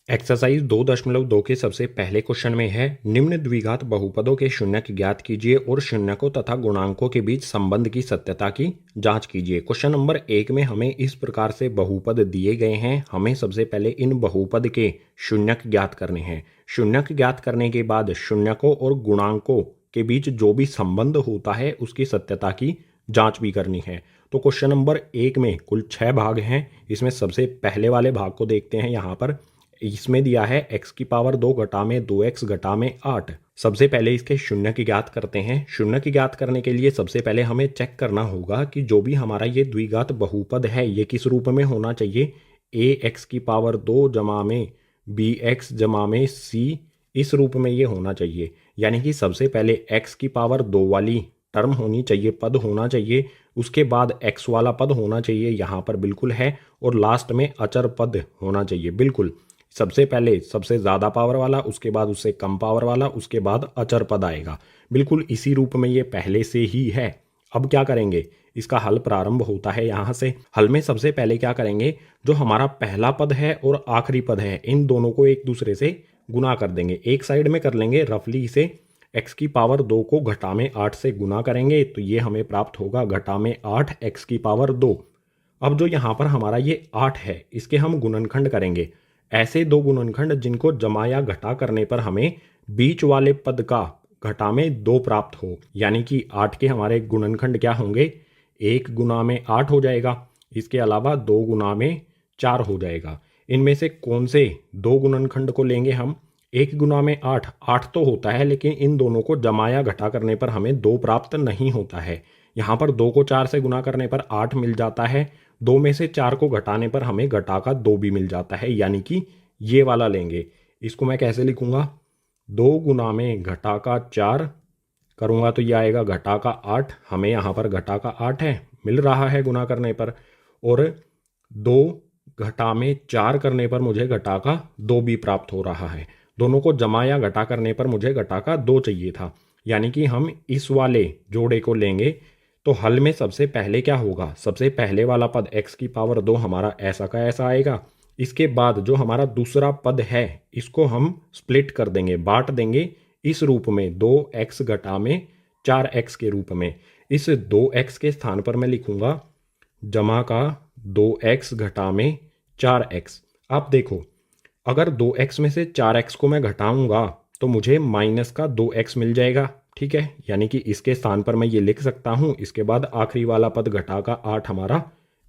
Exercise 2.2 के सबसे पहले क्वेश्चन में है निम्न द्विघात बहुपदों के शून्यक ज्ञात कीजिए और शून्यकों तथा गुणांकों के बीच संबंध की सत्यता की जांच कीजिए। क्वेश्चन नंबर 1 में हमें इस प्रकार से बहुपद दिए गए हैं। हमें सबसे पहले इन बहुपद के शून्यक ज्ञात करने हैं। शून्यक ज्ञात करने के बाद शून्यकों और गुणांकों के बीच जो भी संबंध होता है उसकी सत्यता की जांच भी करनी है। तो क्वेश्चन नंबर 1 में कुल 6 भाग हैं। इसमें सबसे पहले वाले भाग को देखते हैं। यहाँ पर इसमें दिया है x की पावर 2 घटा में 2x घटा में 8। सबसे पहले इसके शून्य की ज्ञात करते हैं। शून्य की ज्ञात करने के लिए सबसे पहले हमें चेक करना होगा कि जो भी हमारा ये द्विघात बहुपद है ये किस रूप में होना चाहिए। ax की पावर 2 जमा में bx जमा में c, इस रूप में ये होना चाहिए। यानी कि सबसे पहले x की पावर 2 वाली टर्म होनी चाहिए, पद होना चाहिए। उसके बाद x वाला पद होना चाहिए, यहाँ पर बिल्कुल है। और लास्ट में अचर पद होना चाहिए, बिल्कुल। सबसे पहले सबसे ज़्यादा पावर वाला, उसके बाद उससे कम पावर वाला, उसके बाद अचर पद आएगा। बिल्कुल इसी रूप में ये पहले से ही है। अब क्या करेंगे, इसका हल प्रारंभ होता है यहाँ से। हल में सबसे पहले क्या करेंगे, जो हमारा पहला पद है और आखिरी पद है इन दोनों को एक दूसरे से गुना कर देंगे। एक साइड में कर लेंगे रफली इसे। x की पावर 2 को घटा में 8 से गुना करेंगे तो ये हमें प्राप्त होगा घटा में 8 x की पावर 2। अब जो यहाँ पर हमारा ये 8 है इसके हम गुणनखंड करेंगे। ऐसे दो गुणनखंड जिनको जमा या घटा करने पर हमें बीच वाले पद का घटा में 2 प्राप्त हो। यानी कि 8 के हमारे गुणनखंड क्या होंगे, 1 गुना में 8 हो जाएगा। इसके अलावा 2 गुना में 4 हो जाएगा। इनमें से कौन से दो गुणनखंड को लेंगे हम। 1 गुना में 8, 8 तो होता है लेकिन इन दोनों को जमा या घटा करने पर हमें 2 प्राप्त नहीं होता है। यहाँ पर 2 को 4 से गुना करने पर 8 मिल जाता है। 2 में से 4 को घटाने पर हमें घटा का 2 भी मिल जाता है, यानी कि ये वाला लेंगे। इसको मैं कैसे लिखूंगा, 2 गुना में घटा का 4 करूंगा तो ये आएगा घटा का 8। हमें यहाँ पर घटा का 8 है, मिल रहा है गुना करने पर। और 2 घटा में 4 करने पर मुझे घटा का 2 भी प्राप्त हो रहा है। दोनों को जमा या घटा करने पर मुझे घटा का 2 चाहिए था। यानी कि हम इस वाले जोड़े को लेंगे। तो हल में सबसे पहले क्या होगा, सबसे पहले वाला पद x की पावर 2 हमारा ऐसा का ऐसा आएगा। इसके बाद जो हमारा दूसरा पद है इसको हम स्प्लिट कर देंगे, बांट देंगे इस रूप में 2x घटा में 4x के रूप में। इस 2x के स्थान पर मैं लिखूंगा जमा का 2x घटा में 4x। आप देखो, अगर 2x में से 4x को मैं घटाऊंगा तो मुझे माइनस का 2x मिल जाएगा, ठीक है। यानी कि इसके स्थान पर मैं ये लिख सकता हूँ। इसके बाद आखिरी वाला पद घटा का 8 हमारा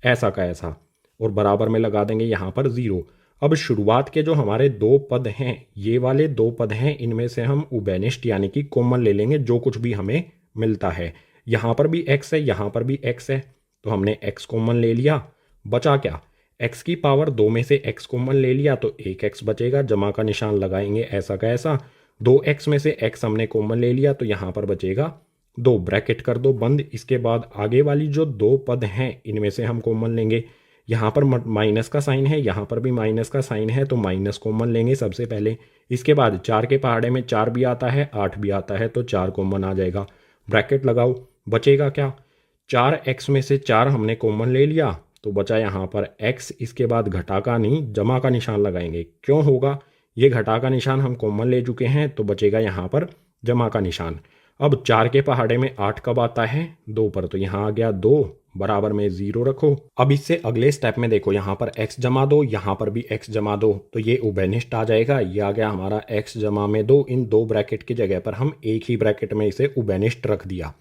ऐसा का ऐसा, और बराबर में लगा देंगे यहाँ पर 0। अब शुरुआत के जो हमारे दो पद हैं, ये वाले दो पद हैं, इनमें से हम उभयनिष्ठ यानी कि कॉमन ले लेंगे जो कुछ भी हमें मिलता है। यहाँ पर भी x है, यहाँ पर भी x है, तो हमने x कॉमन ले लिया। बचा क्या, x की पावर 2 में से x कॉमन ले लिया तो एक x बचेगा, जमा का निशान लगाएंगे ऐसा का ऐसा। 2x में से x हमने कॉमन ले लिया तो यहाँ पर बचेगा 2, ब्रैकेट कर दो बंद। इसके बाद आगे वाली जो दो पद हैं इनमें से हम कॉमन लेंगे। यहाँ पर माइनस का साइन है, यहाँ पर भी माइनस का साइन है, तो माइनस कॉमन लेंगे सबसे पहले। इसके बाद 4 के पहाड़े में 4 भी आता है, 8 भी आता है, तो 4 कॉमन आ जाएगा। ब्रैकेट लगाओ, बचेगा क्या, 4x में से 4 हमने कॉमन ले लिया तो बचा यहाँ पर x। इसके बाद घटा का नहीं जमा का निशान लगाएंगे। क्यों होगा, ये घटा का निशान हम कॉमन ले चुके हैं तो बचेगा यहाँ पर जमा का निशान। अब 4 के पहाड़े में 8 कब आता है, 2 पर, तो यहाँ आ गया 2, बराबर में 0 रखो। अब इससे अगले स्टेप में देखो, यहाँ पर x जमा दो, यहाँ पर भी x जमा दो, तो ये उभयनिष्ठ आ जाएगा। ये आ गया हमारा x जमा में 2। इन दो ब्रैकेट की जगह पर हम एक ही ब्रैकेट में इसे उभयनिष्ठ रख दिया।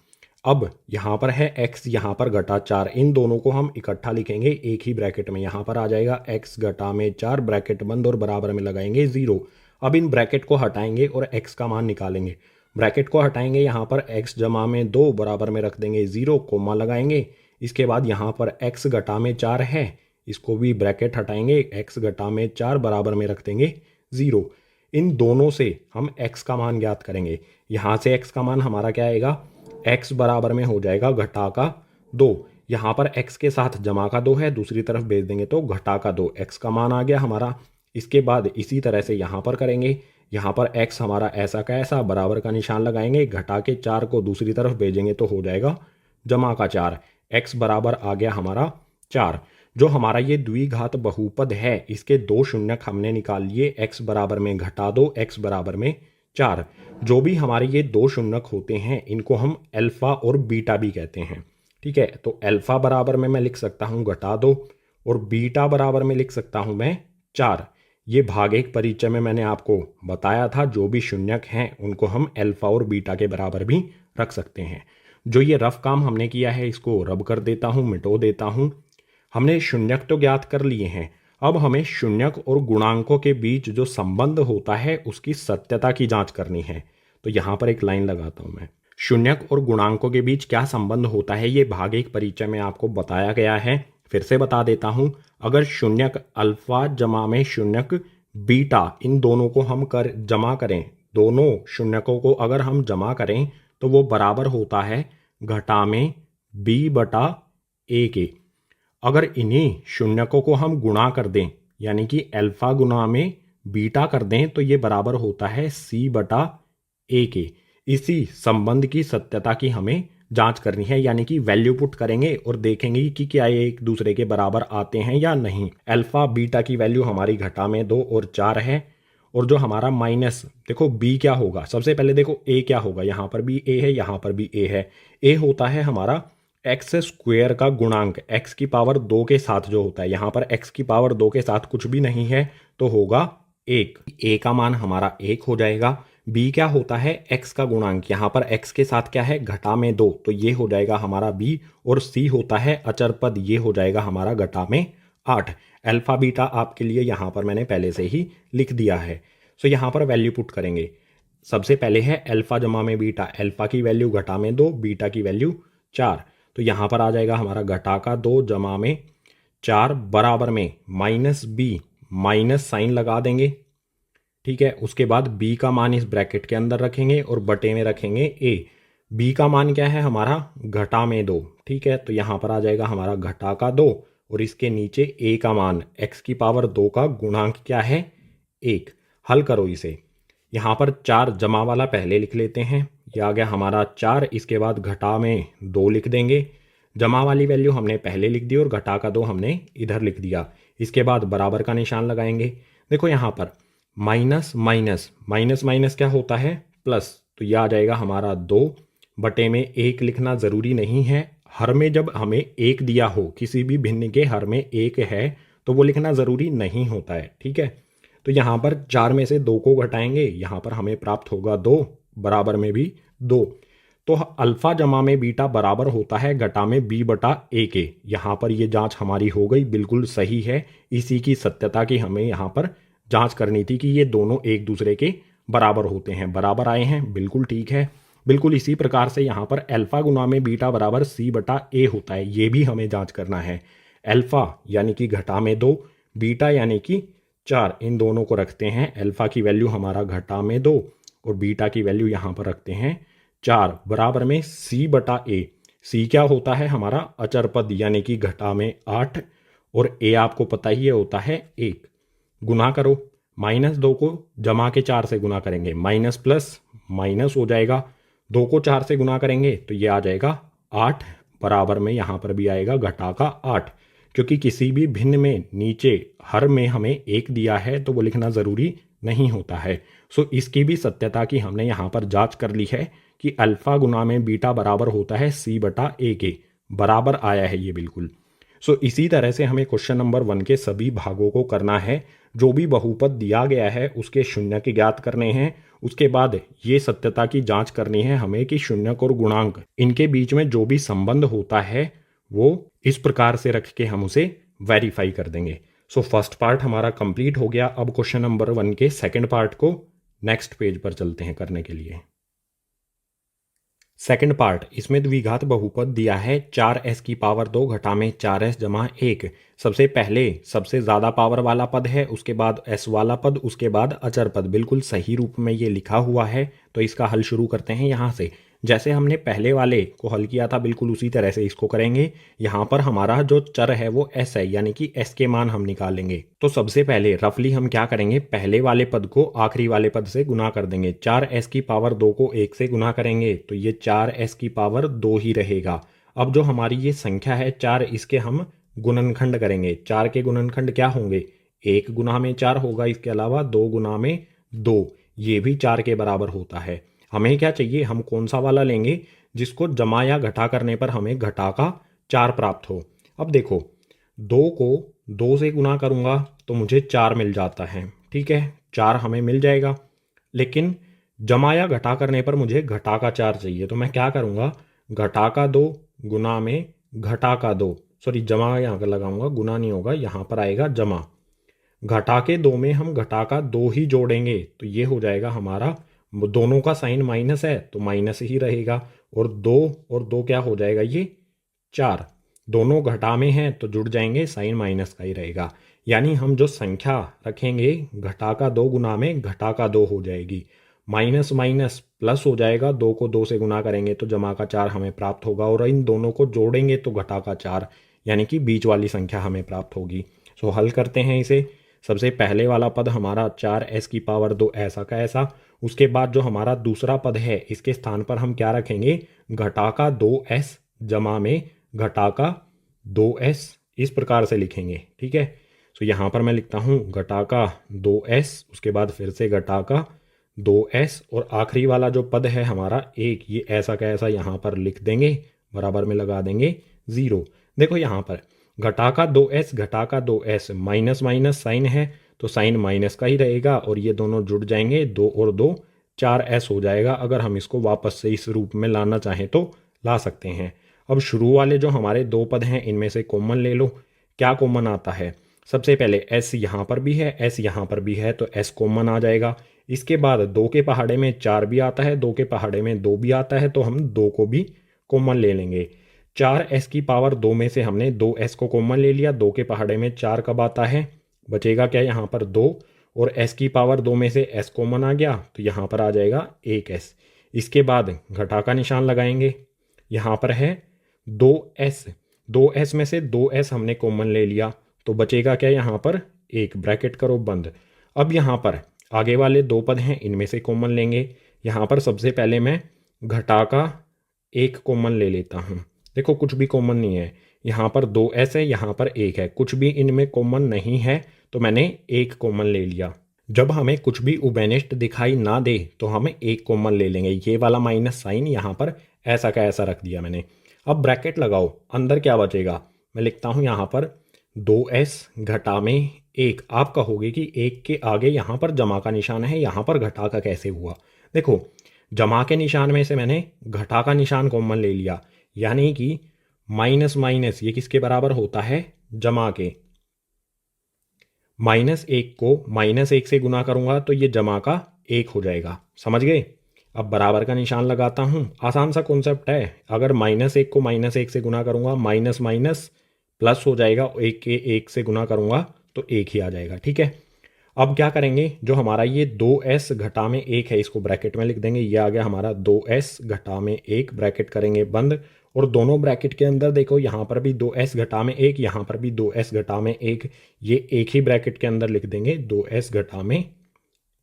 अब यहाँ पर है x, यहाँ पर घटा 4, इन दोनों को हम इकट्ठा लिखेंगे एक ही ब्रैकेट में। यहाँ पर आ जाएगा x घटा में 4, ब्रैकेट बंद, और बराबर में लगाएंगे 0। अब इन ब्रैकेट को हटाएंगे और x का मान निकालेंगे। ब्रैकेट को हटाएंगे, यहाँ पर x जमा में 2 बराबर में रख देंगे 0, कोमा लगाएंगे। इसके बाद यहाँ पर x घटा में 4 है, इसको भी ब्रैकेट हटाएंगे, x घटा में 4 बराबर में रख देंगे 0। इन दोनों से हम x का मान ज्ञात करेंगे। यहाँ से x का मान हमारा क्या आएगा, x बराबर में हो जाएगा घटा का 2। यहाँ पर x के साथ जमा का 2 है, दूसरी तरफ भेज देंगे तो घटा का 2, x का मान आ गया हमारा। इसके बाद इसी तरह से यहाँ पर करेंगे। यहाँ पर x हमारा ऐसा का ऐसा, बराबर का निशान लगाएंगे, घटा के 4 को दूसरी तरफ भेजेंगे तो हो जाएगा जमा का 4। x बराबर आ गया हमारा 4। जो हमारा ये द्विघात बहुपद है इसके दो शून्यक हमने निकाल लिए, x बराबर में घटा दो, x बराबर में 4। जो भी हमारे ये दो शून्यक होते हैं इनको हम अल्फा और बीटा भी कहते हैं। ठीक है, तो अल्फा बराबर में मैं लिख सकता हूँ घटा दो और बीटा बराबर में लिख सकता हूँ मैं 4। ये भाग एक परिचय में मैंने आपको बताया था, जो भी शून्यक हैं उनको हम अल्फा और बीटा के बराबर भी रख सकते हैं। जो ये रफ काम हमने किया है इसको रब कर देता हूँ, मिटो देता हूँ। हमने शून्यक तो ज्ञात कर लिए हैं, अब हमें शून्यक और गुणांकों के बीच जो संबंध होता है उसकी सत्यता की जांच करनी है। तो यहाँ पर एक लाइन लगाता हूँ मैं, शून्यक और गुणांकों के बीच क्या संबंध होता है ये भाग एक परिचय में आपको बताया गया है। फिर से बता देता हूँ, अगर शून्यक अल्फा जमा में शून्यक बीटा, इन दोनों को हम जमा करें, दोनों शून्यकों को अगर हम जमा करें तो वो बराबर होता है घटा में b बटा a के। अगर इन्हीं शून्यकों को हम गुणा कर दें यानी कि अल्फा गुना में बीटा कर दें तो ये बराबर होता है c बटा a के। इसी संबंध की सत्यता की हमें जांच करनी है, यानी कि वैल्यू पुट करेंगे और देखेंगे कि क्या ये एक दूसरे के बराबर आते हैं या नहीं। अल्फा बीटा की वैल्यू हमारी घटा में 2 और 4 है, और जो हमारा माइनस, देखो b क्या होगा, सबसे पहले देखो a क्या होगा, यहाँ पर भी a है यहाँ पर भी a है। a होता है हमारा एक्स स्क्वेयर का गुणांक, x की पावर 2 के साथ जो होता है, यहाँ पर x की पावर 2 के साथ कुछ भी नहीं है तो होगा 1। a का मान हमारा 1 हो जाएगा। b क्या होता है, x का गुणांक, यहाँ पर x के साथ क्या है घटा में 2, तो ये हो जाएगा हमारा b। और c होता है अचर पद, ये हो जाएगा हमारा घटा में 8। अल्फा बीटा आपके लिए यहाँ पर मैंने पहले से ही लिख दिया है। सो यहाँ पर वैल्यू पुट करेंगे। सबसे पहले है अल्फा जमा में बीटा, अल्फा की वैल्यू घटा में 2, बीटा की वैल्यू 4। तो यहाँ पर आ जाएगा हमारा घटा का 2 जमा में 4 बराबर में माइनस b, माइनस साइन लगा देंगे। ठीक है, उसके बाद b का मान इस ब्रैकेट के अंदर रखेंगे और बटे में रखेंगे a। b का मान क्या है हमारा घटा में 2। ठीक है, तो यहाँ पर आ जाएगा हमारा घटा का 2 और इसके नीचे a का मान, x की पावर 2 का गुणांक क्या है 1। हल करो इसे, यहाँ पर 4 जमा वाला पहले लिख लेते हैं, यह आ गया हमारा 4। इसके बाद घटा में 2 लिख देंगे, जमा वाली वैल्यू हमने पहले लिख दी और घटा का 2 हमने इधर लिख दिया। इसके बाद बराबर का निशान लगाएंगे। देखो यहाँ पर माइनस माइनस माइनस माइनस क्या होता है प्लस, तो यह आ जाएगा हमारा 2 बटे में 1। लिखना ज़रूरी नहीं है, हर में जब हमें 1 दिया हो, किसी भी भिन्न के हर में 1 है तो वो लिखना ज़रूरी नहीं होता है। ठीक है, तो यहाँ पर 4 में से 2 को घटाएंगे, यहाँ पर हमें प्राप्त होगा 2, बराबर में भी 2। तो अल्फा जमा में बीटा बराबर होता है घटा में b बटा a के। यहाँ पर ये जांच हमारी हो गई, बिल्कुल सही है। इसी की सत्यता की हमें यहाँ पर जांच करनी थी कि ये दोनों एक दूसरे के बराबर होते हैं, बराबर आए हैं, बिल्कुल ठीक है। बिल्कुल इसी प्रकार से यहाँ पर अल्फा गुना में बीटा बराबर c बटा a होता है, ये भी हमें जांच करना है। अल्फा यानी कि घटा में 2, बीटा यानी कि 4, इन दोनों को रखते हैं। अल्फा की वैल्यू हमारा घटा में 2 और बीटा की वैल्यू यहाँ पर रखते हैं 4, बराबर में c बटा a। c क्या होता है हमारा अचर पद यानी कि घटा में 8 और a आपको पता ही होता है 1। गुना करो, -2 को जमा के 4 से गुना करेंगे, माइनस प्लस माइनस हो जाएगा। 2 को 4 से गुना करेंगे तो ये आ जाएगा 8, बराबर में यहाँ पर भी आएगा घटा का 8। क्योंकि किसी भी भिन्न में नीचे हर में हमें 1 दिया है तो वो लिखना ज़रूरी नहीं होता है। सो इसकी भी सत्यता की हमने यहाँ पर जांच कर ली है कि अल्फा गुना में बीटा बराबर होता है c बटा a के, बराबर आया है ये बिल्कुल। सो इसी तरह से हमें क्वेश्चन नंबर 1 के सभी भागों को करना है। जो भी बहुपद दिया गया है उसके शून्यक ज्ञात करने हैं, उसके बाद ये सत्यता की जांच करनी है हमें कि शून्यक और गुणांक इनके बीच में जो भी संबंध होता है वो इस प्रकार से रख के हम उसे वेरीफाई कर देंगे। सो फर्स्ट पार्ट हमारा कंप्लीट हो गया। अब क्वेश्चन नंबर 1 के सेकंड पार्ट को नेक्स्ट पेज पर चलते हैं करने के लिए। सेकंड पार्ट, इसमें द्विघात बहुपद दिया है 4s की पावर 2 घटा में 4s जमा 1। सबसे पहले सबसे ज़्यादा पावर वाला पद है, उसके बाद s वाला पद, उसके बाद अचर पद। बिल्कुल सही रूप में ये लिखा हुआ है। तो इसका हल शुरू करते हैं यहाँ से। जैसे हमने पहले वाले को हल किया था बिल्कुल उसी तरह से इसको करेंगे। यहाँ पर हमारा जो चर है वो s है, यानी कि s के मान हम निकालेंगे। तो सबसे पहले रफली हम क्या करेंगे, पहले वाले पद को आखिरी वाले पद से गुना कर देंगे। 4s की पावर 2 को 1 से गुना करेंगे तो ये 4s की पावर 2 ही रहेगा। अब जो हमारी ये संख्या है 4, इसके हम गुणनखंड करेंगे। 4 के गुणनखंड क्या होंगे? 1 गुना में 4 होगा, इसके अलावा 2 गुना में 2, ये भी 4 के बराबर होता है। हमें क्या चाहिए? हम कौन सा वाला लेंगे जिसको जमा या घटा करने पर हमें घटा का 4 प्राप्त हो। अब देखो, 2 को 2 से गुना करूंगा तो मुझे 4 मिल जाता है, ठीक है, 4 हमें मिल जाएगा। लेकिन जमा या घटा करने पर मुझे घटा का 4 चाहिए, तो मैं क्या करूंगा? घटा का 2 गुना में घटा का 2, सॉरी जमा यहाँ पर लगाऊंगा, गुना नहीं होगा, यहाँ पर आएगा जमा। घटा के 2 में हम घटा का 2 ही जोड़ेंगे तो ये हो जाएगा हमारा, दोनों का साइन माइनस है तो माइनस ही रहेगा, और दो क्या हो जाएगा? ये 4। दोनों घटा में हैं तो जुड़ जाएंगे, साइन माइनस का ही रहेगा। यानी हम जो संख्या रखेंगे घटा का 2 गुना में घटा का 2 हो जाएगी, माइनस माइनस प्लस हो जाएगा, 2 को 2 से गुना करेंगे तो जमा का 4 हमें प्राप्त होगा, और इन दोनों को जोड़ेंगे तो घटा का 4, यानी कि बीच वाली संख्या हमें प्राप्त होगी। सो हल करते हैं इसे। सबसे पहले वाला पद हमारा 4s की पावर 2 ऐसा का ऐसा। उसके बाद जो हमारा दूसरा पद है इसके स्थान पर हम क्या रखेंगे? घटा का 2s जमा में घटा का 2s, इस प्रकार से लिखेंगे, ठीक है। तो यहाँ पर मैं लिखता हूँ घटा का 2s, उसके बाद फिर से घटा का 2s, और आखिरी वाला जो पद है हमारा 1, ये ऐसा का ऐसा यहाँ पर लिख देंगे, बराबर में लगा देंगे 0। देखो यहाँ पर घटा का 2s घटा का 2s, माइनस माइनस साइन है तो साइन माइनस का ही रहेगा, और ये दोनों जुड़ जाएंगे, 2 और 2 4s हो जाएगा। अगर हम इसको वापस से इस रूप में लाना चाहें तो ला सकते हैं। अब शुरू वाले जो हमारे 2 पद हैं इनमें से कॉमन ले लो। क्या कॉमन आता है? सबसे पहले s यहाँ पर भी है, s यहाँ पर भी है, तो s कॉमन आ जाएगा। इसके बाद 2 के पहाड़े में 4 भी आता है, 2 के पहाड़े में 2 भी आता है, तो हम 2 को भी कॉमन ले लेंगे। 4s की पावर 2 में से हमने 2s को कॉमन ले लिया, 2 के पहाड़े में 4 कब आता है? बचेगा क्या यहाँ पर? 2, और s की पावर 2 में से s कॉमन आ गया तो यहाँ पर आ जाएगा 1s। इसके बाद घटा का निशान लगाएंगे, यहाँ पर है 2s, 2s में से 2s हमने कॉमन ले लिया तो बचेगा क्या यहाँ पर? 1, ब्रैकेट करो बंद। अब यहाँ पर आगे वाले 2 पद हैं इनमें से कॉमन लेंगे। यहाँ पर सबसे पहले मैं घटा का 1 कॉमन ले लेता हूँ। देखो कुछ भी कॉमन नहीं है, यहाँ पर 2s है, यहाँ पर 1 है, कुछ भी इनमें कॉमन नहीं है तो मैंने 1 कॉमन ले लिया। जब हमें कुछ भी उभयनिष्ठ दिखाई ना दे तो हम 1 कॉमन ले लेंगे। ये वाला माइनस साइन यहाँ पर ऐसा का ऐसा रख दिया मैंने। अब ब्रैकेट लगाओ, अंदर क्या बचेगा? मैं लिखता हूँ यहाँ पर 2s घटा में 1। आप कहोगे कि 1 के आगे यहाँ पर जमा का निशान है, यहाँ पर घटा का कैसे हुआ? देखो, जमा के निशान में से मैंने घटा का निशान कॉमन ले लिया, यानी कि माइनस माइनस ये किसके बराबर होता है? जमा के। -1 को -1 से गुना करूंगा तो ये जमा का 1 हो जाएगा, समझ गए? अब बराबर का निशान लगाता हूं, आसान सा कॉन्सेप्ट है। अगर -1 को -1 से गुना करूंगा, माइनस माइनस प्लस हो जाएगा, 1 के 1 से गुना करूंगा तो 1 ही आ जाएगा, ठीक है। अब क्या करेंगे? जो हमारा ये 2s घटा में 1 है इसको ब्रैकेट में लिख देंगे, ये आ गया हमारा 2s घटा में 1, ब्रैकेट करेंगे बंद। और दोनों ब्रैकेट के अंदर देखो, यहाँ पर भी 2s घटा में 1, यहाँ पर भी 2s घटा में 1, ये एक ही ब्रैकेट के अंदर लिख देंगे 2s घटा में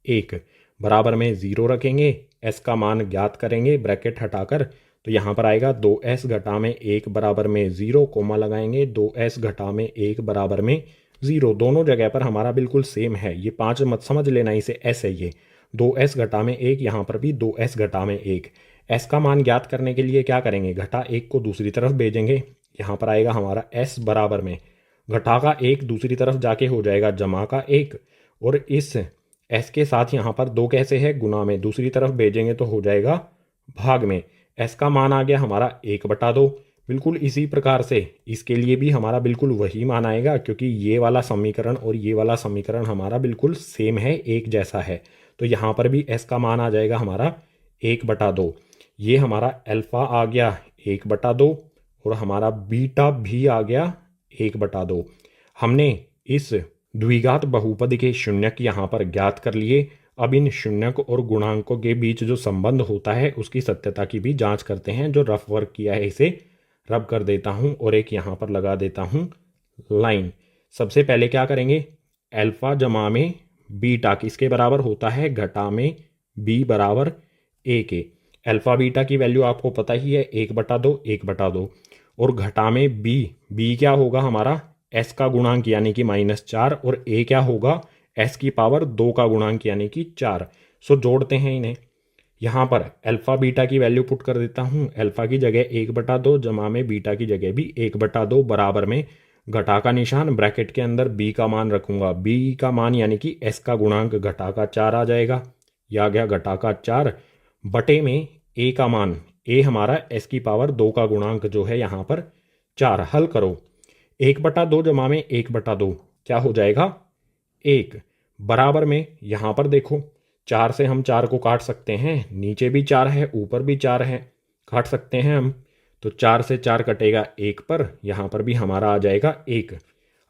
1, बराबर में 0 रखेंगे, s का मान ज्ञात करेंगे ब्रैकेट हटाकर, तो यहाँ पर आएगा 2s घटा में 1 बराबर में 0, कोमा लगाएंगे, 2s घटा में 1 बराबर में 0। दोनों जगह पर हमारा बिल्कुल सेम है, ये 5 मत समझ लेना, इसे s है ये 2s घटा में 1, यहाँ पर भी 2s घटा में 1। s का मान ज्ञात करने के लिए क्या करेंगे? घटा 1 को दूसरी तरफ भेजेंगे, यहाँ पर आएगा हमारा s बराबर में घटा का 1 दूसरी तरफ जाके हो जाएगा जमा का 1, और इस s के साथ यहाँ पर 2 कैसे है? गुना में, दूसरी तरफ भेजेंगे तो हो जाएगा भाग में। s का मान आ गया हमारा 1/2। बिल्कुल इसी प्रकार से इसके लिए भी हमारा बिल्कुल वही मान आएगा, क्योंकि ये वाला समीकरण और ये वाला समीकरण हमारा बिल्कुल सेम है, एक जैसा है। तो यहाँ पर भी s का मान आ जाएगा हमारा 1/2। ये हमारा अल्फा आ गया 1/2, और हमारा बीटा भी आ गया 1/2। हमने इस द्विघात बहुपद के शून्यक यहाँ पर ज्ञात कर लिए। अब इन शून्यक और गुणांकों के बीच जो संबंध होता है उसकी सत्यता की भी जांच करते हैं। जो रफ वर्क किया है इसे रब कर देता हूँ और एक यहाँ पर लगा देता हूँ लाइन। सबसे पहले क्या करेंगे? अल्फा जमा में बीटा किसके बराबर होता है? घटा में b बराबर a के। अल्फा बीटा की वैल्यू आपको पता ही है, 1/2 1/2। और घटा में बी, बी क्या होगा हमारा एस का गुणांक यानी कि -4, और ए क्या होगा एस की पावर 2 का गुणांक यानी कि 4। सो जोड़ते हैं इन्हें। यहाँ पर अल्फा बीटा की वैल्यू पुट कर देता हूँ। अल्फा की जगह 1/2 जमा में बीटा की जगह भी 1/2 बराबर में घटा का निशान, ब्रैकेट के अंदर बी का मान रखूंगा। बी का मान यानी कि एस का गुणांक घटा का 4 आ जाएगा। यह आ गया घटा का 4 बटे में ए का मान, ए हमारा एस की पावर 2 का गुणांक जो है यहाँ पर 4। हल करो। 1/2 जमा में 1/2 क्या हो जाएगा 1, बराबर में यहाँ पर देखो 4 से हम 4 को काट सकते हैं, नीचे भी 4 है ऊपर भी 4 है, काट सकते हैं हम। तो 4 से 4 कटेगा 1 पर, यहाँ पर भी हमारा आ जाएगा 1।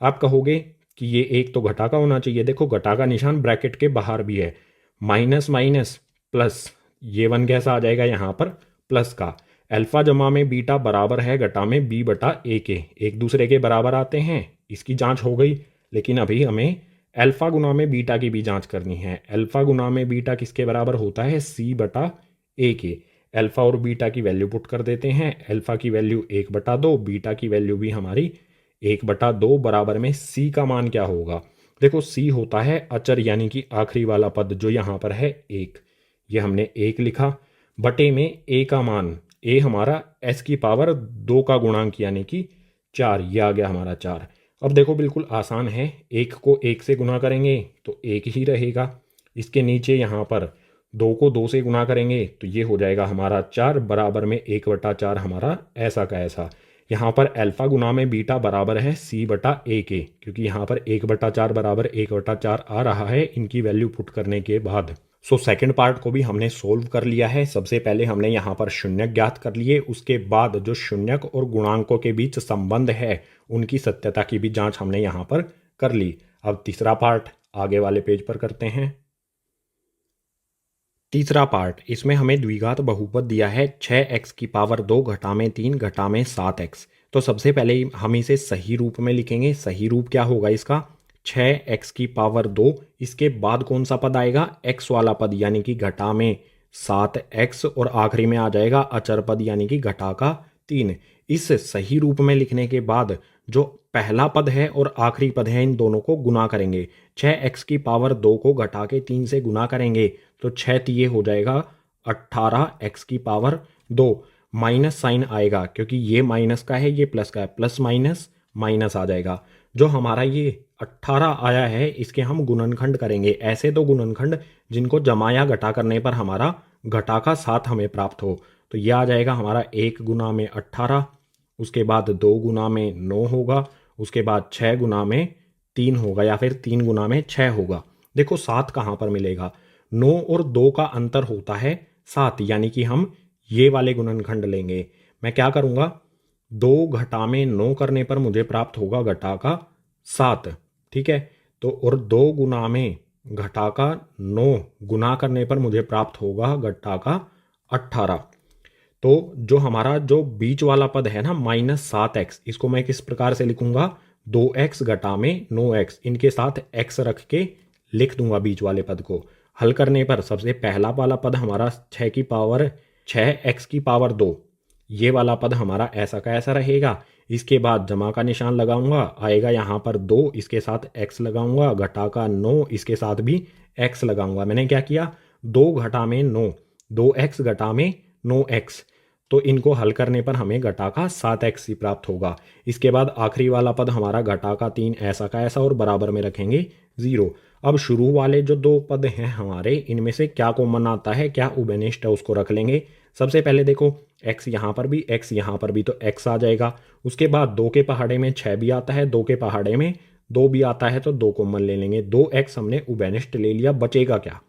आप कहोगे कि ये 1 तो घटा का होना चाहिए। देखो घटा का निशान ब्रैकेट के बाहर भी है, माइनस माइनस प्लस, ये 1 कैसा आ जाएगा यहाँ पर प्लस का। अल्फा जमा में बीटा बराबर है घटा में बी बटा ए के, एक दूसरे के बराबर आते हैं, इसकी जांच हो गई। लेकिन अभी हमें अल्फा गुना में बीटा की भी जांच करनी है। अल्फा गुना में बीटा किसके बराबर होता है सी बटा ए के। अल्फा और बीटा की वैल्यू पुट कर देते हैं। अल्फा की वैल्यू 1/2, बीटा की वैल्यू भी हमारी 1/2 बराबर में सी का मान क्या होगा। देखो सी होता है अचर यानी कि आखिरी वाला पद जो यहाँ पर है 1, ये हमने 1 लिखा बटे में ए का मान, ए हमारा एस की पावर 2 का गुणांक यानी कि 4, ये आ गया हमारा 4। अब देखो बिल्कुल आसान है, 1 को 1 से गुना करेंगे तो 1 ही रहेगा। इसके नीचे यहाँ पर 2 को 2 से गुना करेंगे तो ये हो जाएगा हमारा 4 बराबर में 1/4 हमारा ऐसा का ऐसा। यहाँ पर अल्फा गुना में बीटा बराबर है सी बटा ए के, क्योंकि यहाँ पर 1/4 बराबर 1/4 आ रहा है इनकी वैल्यू पुट करने के बाद। सो सेकंड पार्ट को भी हमने सोल्व कर लिया है। सबसे पहले हमने यहाँ पर शून्यक ज्ञात कर लिए, उसके बाद जो शून्यक और गुणांकों के बीच संबंध है उनकी सत्यता की भी जांच हमने यहाँ पर कर ली। अब तीसरा पार्ट आगे वाले पेज पर करते हैं। तीसरा पार्ट, इसमें हमें द्विघात बहुपद दिया है 6x की पावर 2 घटा में 3 घटा में 7x। तो सबसे पहले हम इसे सही रूप में लिखेंगे। सही रूप क्या होगा इसका 6x की पावर 2, इसके बाद कौन सा पद आएगा x वाला पद यानी कि घटा में 7x, और आखिरी में आ जाएगा अचर पद यानी कि घटा का 3। इस सही रूप में लिखने के बाद जो पहला पद है और आखिरी पद है इन दोनों को गुना करेंगे। 6x की पावर 2 को घटा के 3 से गुना करेंगे तो 6 तिये हो जाएगा 18x की पावर 2। माइनस साइन आएगा क्योंकि ये माइनस का है ये प्लस का है, प्लस माइनस माइनस आ जाएगा। जो हमारा ये 18 आया है इसके हम गुणनखंड करेंगे। ऐसे दो गुणनखंड जिनको जमा या घटा करने पर हमारा घटा का 7 हमें प्राप्त हो। तो यह आ जाएगा हमारा 1 गुना में 18, उसके बाद 2 गुना में 9 होगा, उसके बाद 6 गुना में 3 होगा या फिर 3 गुना में 6 होगा। देखो 7 कहाँ पर मिलेगा, 9 और 2 का अंतर होता है 7, यानी कि हम ये वाले गुणनखंड लेंगे। मैं क्या करूँगा 2 घटा में 9 करने पर मुझे प्राप्त होगा घटा का 7, ठीक है। तो और 2 गुना में घटा का 9 गुना करने पर मुझे प्राप्त होगा घटा का 18। तो जो हमारा जो बीच वाला पद है ना -7x, इसको मैं किस प्रकार से लिखूंगा 2x घटा में 9x, इनके साथ x रख के लिख दूंगा बीच वाले पद को। हल करने पर सबसे पहला वाला पद हमारा 6x की पावर 2, ये वाला पद हमारा ऐसा का ऐसा रहेगा। इसके बाद जमा का निशान लगाऊंगा, आएगा यहाँ पर 2, इसके साथ x लगाऊंगा, घटा का 9, इसके साथ भी x लगाऊंगा। मैंने क्या किया 2 घटा में 9, 2x घटा में 9x, तो इनको हल करने पर हमें घटा का 7x ही प्राप्त होगा। इसके बाद आखिरी वाला पद हमारा घटा का 3 ऐसा का ऐसा और बराबर में रखेंगे 0। अब शुरू वाले जो 2 पद हैं हमारे, इनमें से क्या कॉमन आता है, क्या उभयनिष्ठ है, उसको रख लेंगे। सबसे पहले देखो x यहाँ पर भी, x यहाँ पर भी, तो x आ जाएगा। उसके बाद 2 के पहाड़े में 6 भी आता है, 2 के पहाड़े में 2 भी आता है, तो 2 कॉमन ले लेंगे। 2x हमने उभयनिष्ठ ले लिया, बचेगा क्या,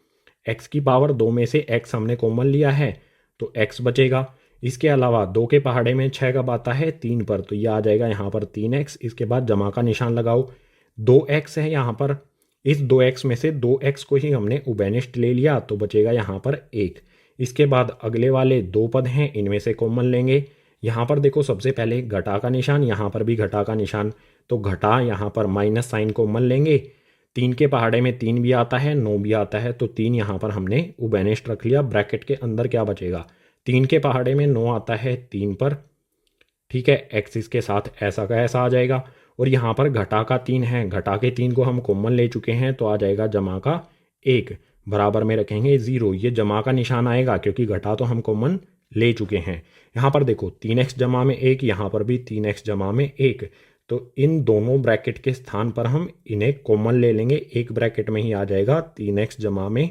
x की पावर 2 में से x हमने कॉमन लिया है तो x बचेगा। इसके अलावा 2 के पहाड़े में 6 कब आता है 3 पर, तो यह आ जाएगा यहाँ पर 3x। इसके बाद जमा का निशान लगाओ, 2x है यहाँ पर, इस 2x में से 2x को ही हमने उभयनिष्ठ ले लिया तो बचेगा यहाँ पर 1। इसके बाद अगले वाले 2 पद हैं, इनमें से कॉमन लेंगे। यहाँ पर देखो सबसे पहले घटा का निशान, यहाँ पर भी घटा का निशान, तो घटा यहाँ पर माइनस साइन कॉमन लेंगे। 3 के पहाड़े में 3 भी आता है, 9 भी आता है, तो 3 यहाँ पर हमने उभयनिष्ठ रख लिया। ब्रैकेट के अंदर क्या बचेगा, 3 के पहाड़े में 9 आता है 3 पर, ठीक है, एक्स इसके साथ ऐसा का ऐसा आ जाएगा। और यहाँ पर घटा का 3 है, घटा के 3 को हम कॉमन ले चुके हैं तो आ जाएगा जमा का 1, बराबर में रखेंगे 0। ये जमा का निशान आएगा क्योंकि घटा तो हम कॉमन ले चुके हैं। यहाँ पर देखो 3x जमा में 1, यहाँ पर भी 3x जमा में 1, तो इन दोनों ब्रैकेट के स्थान पर हम इन्हें कॉमन ले लेंगे। एक ब्रैकेट में ही आ जाएगा 3x जमा में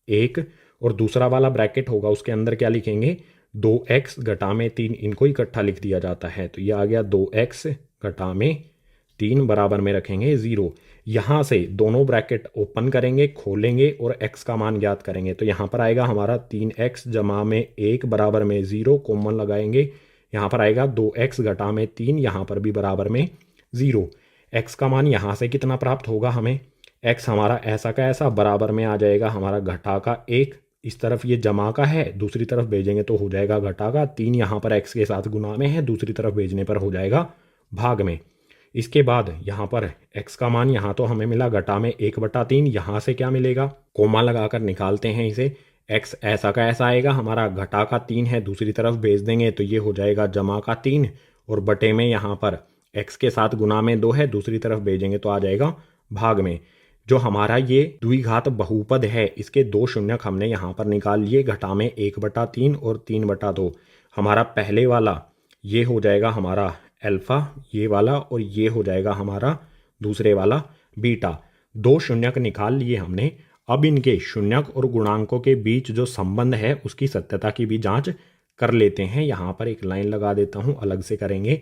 1, और दूसरा वाला ब्रैकेट होगा उसके अंदर क्या लिखेंगे, 2x घटा में 3, इनको इकट्ठा लिख दिया जाता है। तो ये आ गया 2x घटा में 3 बराबर में रखेंगे 0। यहाँ से दोनों ब्रैकेट ओपन करेंगे, खोलेंगे और x का मान ज्ञात करेंगे। तो यहाँ पर आएगा हमारा 3x जमा में 1 बराबर में 0, कॉमन लगाएंगे। यहाँ पर आएगा 2x घटा में 3, यहाँ पर भी बराबर में 0। x का मान यहाँ से कितना प्राप्त होगा हमें, x हमारा ऐसा का ऐसा बराबर में आ जाएगा हमारा घटा का 1। इस तरफ ये जमा का है, दूसरी तरफ भेजेंगे तो हो जाएगा घटा का 3। यहाँ पर x के साथ गुना में है, दूसरी तरफ भेजने पर हो जाएगा भाग में। इसके बाद यहाँ पर x का मान यहाँ तो हमें मिला घटा में 1/3, यहाँ से क्या मिलेगा, कोमा लगाकर निकालते हैं इसे। x ऐसा का ऐसा आएगा, हमारा घटा का 3 है, दूसरी तरफ भेज देंगे तो ये हो जाएगा जमा का 3, और बटे में यहाँ पर x के साथ गुना में 2 है, दूसरी तरफ भेजेंगे तो आ जाएगा भाग में। जो हमारा ये द्विघात बहुपद है इसके 2 शून्यक हमने यहाँ पर निकाल लिए, घटा में 1/3 और 3/2। हमारा पहले वाला ये हो जाएगा हमारा अल्फा, ये वाला, और ये हो जाएगा हमारा दूसरे वाला बीटा। 2 शून्यक निकाल लिए हमने। अब इनके शून्यक और गुणांकों के बीच जो संबंध है उसकी सत्यता की भी जांच कर लेते हैं। यहाँ पर एक लाइन लगा देता हूँ, अलग से करेंगे।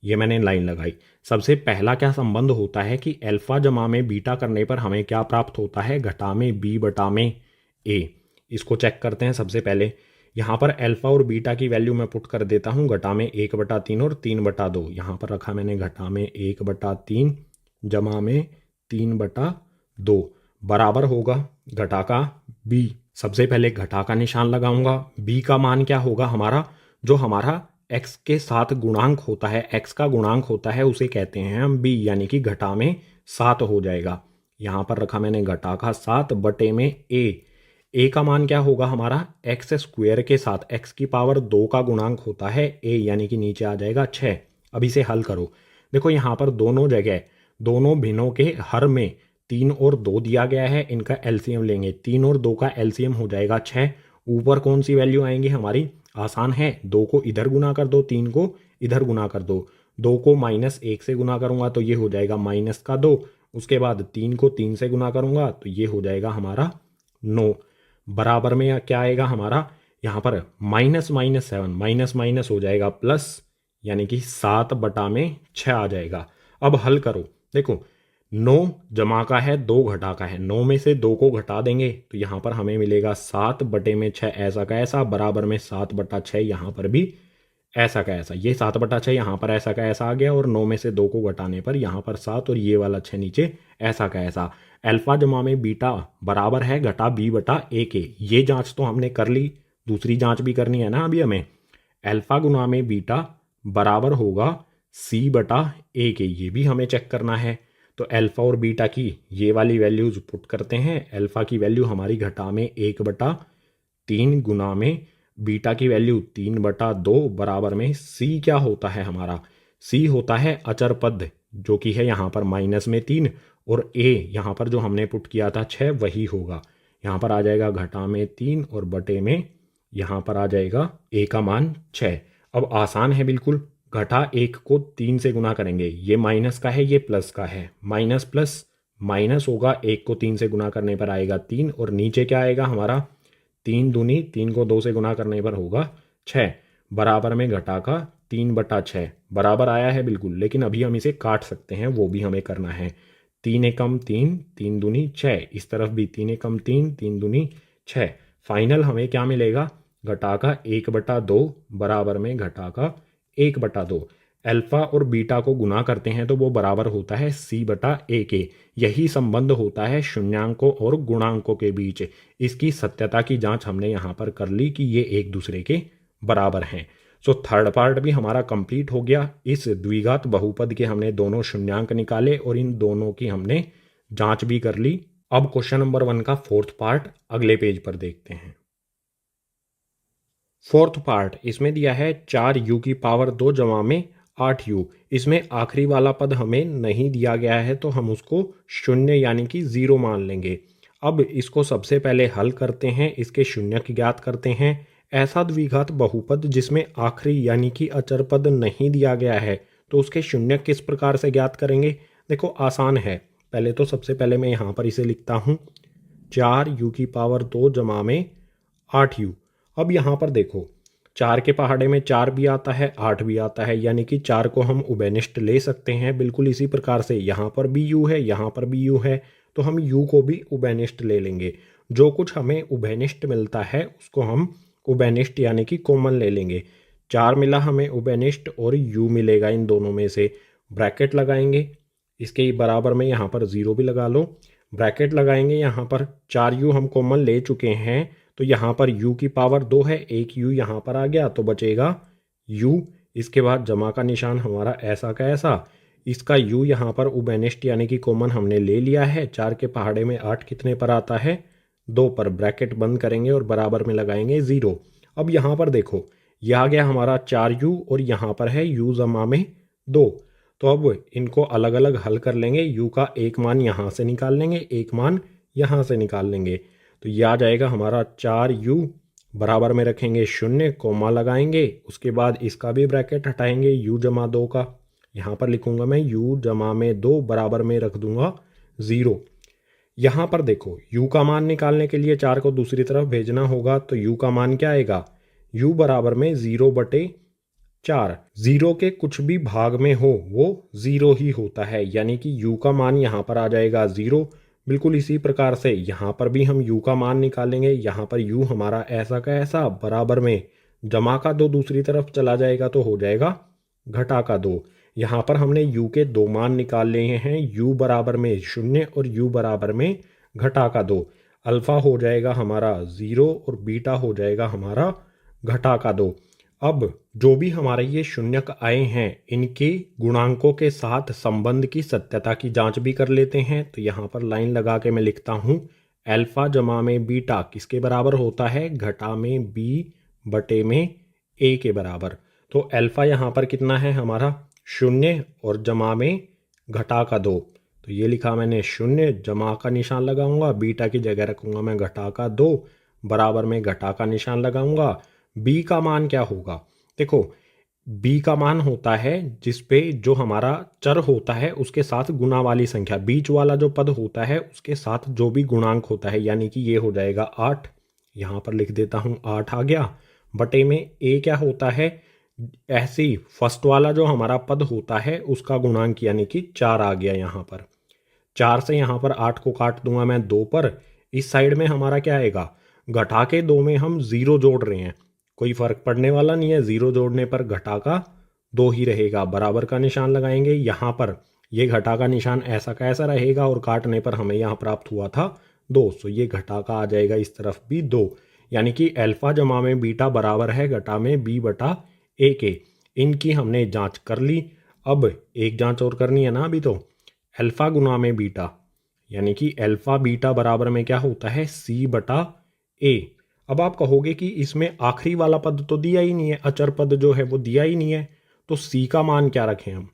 ये मैंने लाइन लगाई। सबसे पहला क्या संबंध होता है कि अल्फा जमा में बीटा करने पर हमें क्या प्राप्त होता है, घटा में b बटा में a। इसको चेक करते हैं। सबसे पहले यहाँ पर अल्फा और बीटा की वैल्यू मैं पुट कर देता हूँ, घटा में 1/3 और 3/2। यहाँ पर रखा मैंने घटा में 1/3 जमा में 3/2 बराबर होगा घटा का b। सबसे पहले घटा का निशान लगाऊंगा। b का मान क्या होगा हमारा, जो हमारा x के साथ गुणांक होता है, x का गुणांक होता है उसे कहते हैं हम b, यानी कि घटा में 7 हो जाएगा। यहाँ पर रखा मैंने घटा का 7 बटे में a का मान क्या होगा हमारा, एक्स स्क्वायर के साथ x की पावर 2 का गुणांक होता है a, यानी कि नीचे आ जाएगा 6। अब इसे हल करो। देखो यहाँ पर दोनों जगह दोनों भिन्नों के हर में 3 और 2 दिया गया है, इनका एलसीएम लेंगे। 3 और 2 का एलसीएम हो जाएगा 6। ऊपर कौन सी वैल्यू आएंगी हमारी, आसान है, 2 को इधर गुना कर दो, 3 को इधर गुना कर दो। 2 को -1 से गुना करूंगा तो ये हो जाएगा -2। उसके बाद 3 को 3 से गुना करूंगा तो ये हो जाएगा हमारा 9। बराबर में क्या आएगा हमारा, यहाँ पर -7, माइनस माइनस हो जाएगा प्लस, यानी कि 7 बटा में 6 आ जाएगा। अब हल करो। देखो 9 जमा का है, 2 घटा का है, 9 में से 2 को घटा देंगे तो यहाँ पर हमें मिलेगा 7 बटे में 6 ऐसा का ऐसा, बराबर में 7/6 यहाँ पर भी ऐसा का ऐसा। ये 7/6 यहाँ पर ऐसा का ऐसा आ गया, और 9 में से 2 को घटाने पर यहाँ पर 7 और ये वाला 6 नीचे ऐसा का ऐसा। अल्फा जमा में बीटा बराबर है घटा b बटा a के। ये जांच तो हमने कर ली, दूसरी जांच भी करनी है ना अभी हमें। अल्फा गुना में बीटा बराबर होगा c बटा a के, ये भी हमें चेक करना है। तो अल्फा और बीटा की ये वाली वैल्यूज पुट करते हैं। अल्फा की वैल्यू हमारी घटा में 1/3 गुना में बीटा की वैल्यू 3/2 बराबर में c क्या होता है हमारा, c होता है अचर पद, जो कि है यहाँ पर -3, और a यहाँ पर जो हमने पुट किया था 6 वही होगा। यहाँ पर आ जाएगा घटा में 3 और बटे में यहाँ पर आ जाएगा a का मान 6। अब आसान है बिल्कुल, घटा 1 को 3 से गुना करेंगे, ये माइनस का है ये प्लस का है, माइनस प्लस माइनस होगा, 1 को 3 से गुना करने पर आएगा 3, और नीचे क्या आएगा हमारा 3 दूनी, 3 को 2 से गुना करने पर होगा 6, बराबर में घटा का 3/6 बराबर आया है बिल्कुल। लेकिन अभी हम इसे काट सकते हैं, वो भी हमें करना है। 3 एकम 3, 3 दूनी 6, इस तरफ भी 3 एकम 3, 3 दूनी 6। फाइनल हमें क्या मिलेगा, घटा का 1/2 बराबर में घटा का 1/2। अल्फा और बीटा को गुना करते हैं तो वो बराबर होता है c बटा a के। यही संबंध होता है शून्यांकों और गुणांकों के बीच। इसकी सत्यता की जांच हमने यहाँ पर कर ली कि ये एक दूसरे के बराबर हैं। सो थर्ड पार्ट भी हमारा कंप्लीट हो गया। इस द्विघात बहुपद के हमने दोनों शून्यांक निकाले और इन दोनों की हमने जांच भी कर ली। अब क्वेश्चन नंबर 1 का फोर्थ पार्ट अगले पेज पर देखते हैं। फोर्थ पार्ट इसमें दिया है 4u की पावर 2 जमा में 8u। इसमें आखिरी वाला पद हमें नहीं दिया गया है तो हम उसको शून्य यानी कि ज़ीरो मान लेंगे। अब इसको सबसे पहले हल करते हैं, इसके शून्यक ज्ञात करते हैं। ऐसा द्विघात बहुपद जिसमें आखिरी यानी कि अचर पद नहीं दिया गया है तो उसके शून्यक किस प्रकार से ज्ञात करेंगे। देखो आसान है। पहले तो सबसे पहले मैं यहाँ पर इसे लिखता हूँ 4u की पावर 2 जमा में 8u। अब यहाँ पर देखो 4 के पहाड़े में 4 भी आता है 8 भी आता है, यानी कि 4 को हम उभयनिष्ठ ले सकते हैं। बिल्कुल इसी प्रकार से यहाँ पर भी u है, यहाँ पर भी u है, तो हम u को भी उभयनिष्ठ ले लेंगे। जो कुछ हमें उभयनिष्ठ मिलता है उसको हम उभयनिष्ठ यानी कि कॉमन ले लेंगे। 4 मिला हमें उभयनिष्ठ और u मिलेगा इन दोनों में से। ब्रैकेट लगाएंगे, इसके बराबर में यहाँ पर 0 भी लगा लो। ब्रैकेट लगाएंगे, यहाँ पर 4u हम कॉमन ले चुके हैं तो यहाँ पर u की पावर 2 है, एक u यहाँ पर आ गया तो बचेगा u। इसके बाद जमा का निशान हमारा ऐसा का ऐसा, इसका u यहाँ पर उभयनिष्ठ यानी कि कॉमन हमने ले लिया है। 4 के पहाड़े में 8 कितने पर आता है 2 पर। ब्रैकेट बंद करेंगे और बराबर में लगाएंगे 0। अब यहाँ पर देखो यह आ गया हमारा 4u और यहाँ पर है u जमा में 2। तो अब इनको अलग अलग हल कर लेंगे। u का एक मान यहाँ से निकाल लेंगे, एक मान यहाँ से निकाल लेंगे, तो यह आ जाएगा हमारा 4u। बराबर में रखेंगे 0, कोमा लगाएंगे, उसके बाद इसका भी ब्रैकेट हटाएंगे u जमा 2 का। यहाँ पर लिखूंगा मैं u जमा में 2, बराबर में रख दूंगा 0। यहाँ पर देखो u का मान निकालने के लिए 4 को दूसरी तरफ भेजना होगा तो u का मान क्या आएगा, u बराबर में 0/4। 0 के कुछ भी भाग में हो वो 0 ही होता है, यानी कि u का मान यहाँ पर आ जाएगा 0। बिल्कुल इसी प्रकार से यहाँ पर भी हम u का मान निकालेंगे। यहाँ पर u हमारा ऐसा का ऐसा, बराबर में जमा का 2 दूसरी तरफ चला जाएगा तो हो जाएगा घटा का 2। यहाँ पर हमने u के 2 मान निकाल लिए हैं, u बराबर में 0 और u बराबर में घटा का 2। अल्फा हो जाएगा हमारा 0 और बीटा हो जाएगा हमारा घटा का 2। अब जो भी हमारे ये शून्यक आए हैं इनके गुणांकों के साथ संबंध की सत्यता की जांच भी कर लेते हैं। तो यहाँ पर लाइन लगा के मैं लिखता हूँ अल्फा जमा में बीटा किसके बराबर होता है, घटा में b बटे में a के बराबर। तो अल्फा यहाँ पर कितना है हमारा 0 और जमा में घटा का 2। तो ये लिखा मैंने 0, जमा का निशान लगाऊंगा, बीटा की जगह रखूंगा मैं घटा का 2, बराबर में घटा का निशान लगाऊंगा। b का मान क्या होगा, देखो b का मान होता है जिसपे जो हमारा चर होता है उसके साथ गुणा वाली संख्या, बीच वाला जो पद होता है उसके साथ जो भी गुणांक होता है, यानी कि ये हो जाएगा 8। यहाँ पर लिख देता हूँ 8 आ गया, बटे में a क्या होता है, ऐसे ही फर्स्ट वाला जो हमारा पद होता है उसका गुणांक यानी कि 4 आ गया। यहाँ पर 4 से यहाँ पर 8 को काट दूंगा मैं 2 पर। इस साइड में हमारा क्या आएगा, घटा के 2 में हम 0 जोड़ रहे हैं, कोई फर्क पड़ने वाला नहीं है, 0 जोड़ने पर घटा का 2 ही रहेगा। बराबर का निशान लगाएंगे, यहाँ पर ये घटा का निशान ऐसा का ऐसा रहेगा और काटने पर हमें यहाँ प्राप्त हुआ था 2, तो ये घटा का आ जाएगा इस तरफ भी 2, यानी कि अल्फा जमा में बीटा बराबर है घटा में b बटा a के। इनकी हमने जांच कर ली। अब एक जांच और करनी है ना अभी, तो अल्फा गुना में बीटा, यानी कि अल्फा बीटा बराबर में क्या होता है c बटा a। अब आप कहोगे कि इसमें आखिरी वाला पद तो दिया ही नहीं है, अचर पद जो है वो दिया ही नहीं है, तो c का मान क्या रखें हम।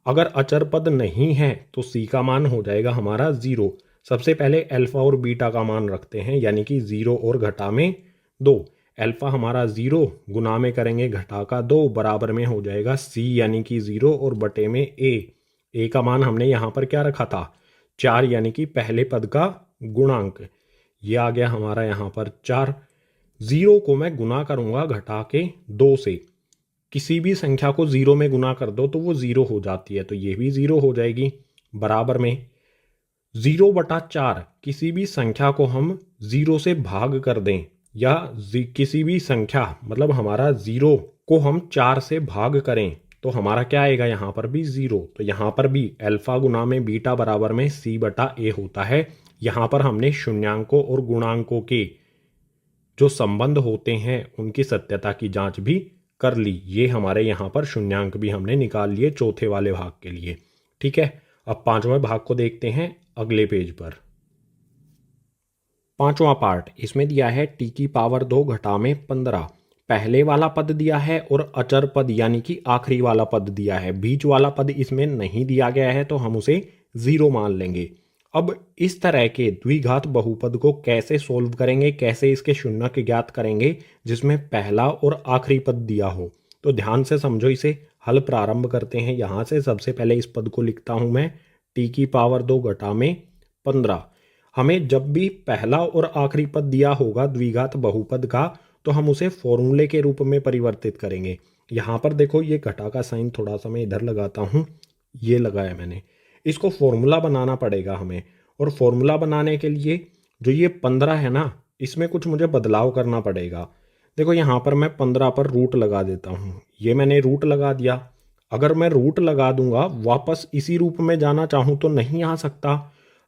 अगर अचर पद नहीं है तो c का मान हो जाएगा हमारा 0। सबसे पहले अल्फा और बीटा का मान रखते हैं, यानी कि 0 और घटा में 2। अल्फा हमारा 0, गुना में करेंगे घटा का 2, बराबर में हो जाएगा c यानी कि 0 और बटे में a का मान हमने यहाँ पर क्या रखा था 4, यानी कि पहले पद का गुणांक। ये आ गया हमारा यहाँ पर 4। 0 को मैं गुना करूँगा घटा के 2 से, किसी भी संख्या को 0 में गुना कर दो तो वो 0 हो जाती है, तो ये भी 0 हो जाएगी। बराबर में 0/4, किसी भी संख्या को हम 0 से भाग कर दें, या किसी भी संख्या मतलब हमारा 0 को हम 4 से भाग करें तो हमारा क्या आएगा यहाँ पर भी 0। तो यहाँ पर भी अल्फा गुना में बीटा बराबर में c बटा a होता है। यहाँ पर हमने शून्यांकों और गुणांकों के जो संबंध होते हैं उनकी सत्यता की जांच भी कर ली। ये हमारे यहाँ पर शून्यांक भी हमने निकाल लिए चौथे वाले भाग के लिए। ठीक है, अब पांचवें भाग को देखते हैं अगले पेज पर। पांचवा पार्ट इसमें दिया है t की पावर 2 घटा में 15। पहले वाला पद दिया है और अचर पद यानी कि आखिरी वाला पद दिया है, बीच वाला पद इसमें नहीं दिया गया है तो हम उसे जीरो मान लेंगे। अब इस तरह के द्विघात बहुपद को कैसे सोल्व करेंगे, कैसे इसके शून्यक ज्ञात करेंगे जिसमें पहला और आखिरी पद दिया हो, तो ध्यान से समझो, इसे हल प्रारंभ करते हैं। यहाँ से सबसे पहले इस पद को लिखता हूँ मैं टी की पावर 2 घटा में 15। हमें जब भी पहला और आखिरी पद दिया होगा द्विघात बहुपद का तो हम उसे फॉर्मूले के रूप में परिवर्तित करेंगे। यहाँ पर देखो ये घटा का साइन थोड़ा सा मैं इधर लगाता हूँ, ये लगाया मैंने। इसको फॉर्मूला बनाना पड़ेगा हमें, और फॉर्मूला बनाने के लिए जो ये 15 है ना, इसमें कुछ मुझे बदलाव करना पड़ेगा। देखो यहाँ पर मैं 15 पर रूट लगा देता हूँ, ये मैंने रूट लगा दिया। अगर मैं रूट लगा दूंगा वापस इसी रूप में जाना चाहूँ तो नहीं आ सकता।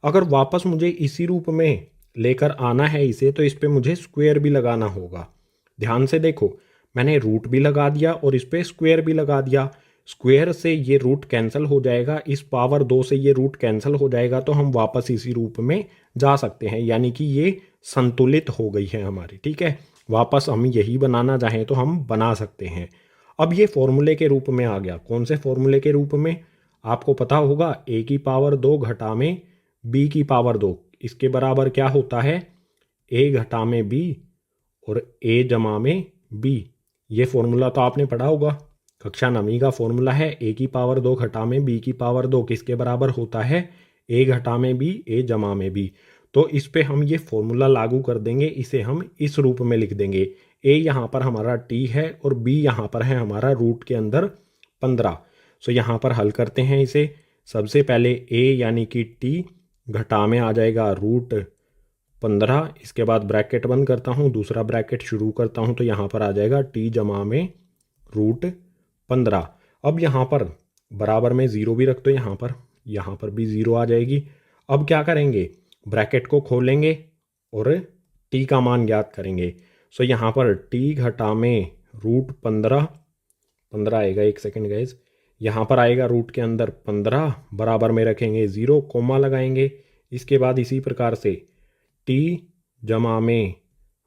अगर वापस मुझे इसी रूप में लेकर आना है इसे, तो इस पर मुझे स्क्वायर भी लगाना होगा। ध्यान से देखो, मैंने रूट भी लगा दिया और इस पर स्क्वायर भी लगा दिया। स्क्वायर से ये रूट कैंसिल हो जाएगा, इस पावर 2 से ये रूट कैंसिल हो जाएगा, तो हम वापस इसी रूप में जा सकते हैं, यानी कि ये संतुलित हो गई है हमारी। ठीक है, वापस हम यही बनाना चाहें तो हम बना सकते हैं। अब ये फॉर्मूले के रूप में आ गया। कौन से फॉर्मूले के रूप में? आपको पता होगा a की पावर 2 घटा में b की पावर 2, इसके बराबर क्या होता है? a घटा में b और a जमा में b। ये फॉर्मूला तो आपने पढ़ा होगा, कक्षा 9वीं का फॉर्मूला है। a की पावर 2 घटा में b की पावर 2 किसके बराबर होता है? a घटा में b, a जमा में b। तो इस पे हम ये फॉर्मूला लागू कर देंगे, इसे हम इस रूप में लिख देंगे। a यहाँ पर हमारा t है और b यहाँ पर है हमारा रूट के अंदर 15। सो यहाँ पर हल करते हैं इसे। सबसे पहले a यानी कि t घटा में आ जाएगा रूट 15, इसके बाद ब्रैकेट बंद करता हूँ, दूसरा ब्रैकेट शुरू करता हूँ, तो यहाँ पर आ जाएगा t जमा में रूट 15। अब यहाँ पर बराबर में ज़ीरो भी रख दो, यहाँ पर भी ज़ीरो आ जाएगी। अब क्या करेंगे? ब्रैकेट को खोलेंगे और t का मान ज्ञात करेंगे। सो यहाँ पर t घटा में रूट 15 आएगा। एक सेकेंड गाइज, यहाँ पर आएगा रूट के अंदर 15, बराबर में रखेंगे ज़ीरो, कोमा लगाएंगे। इसके बाद इसी प्रकार से t जमा में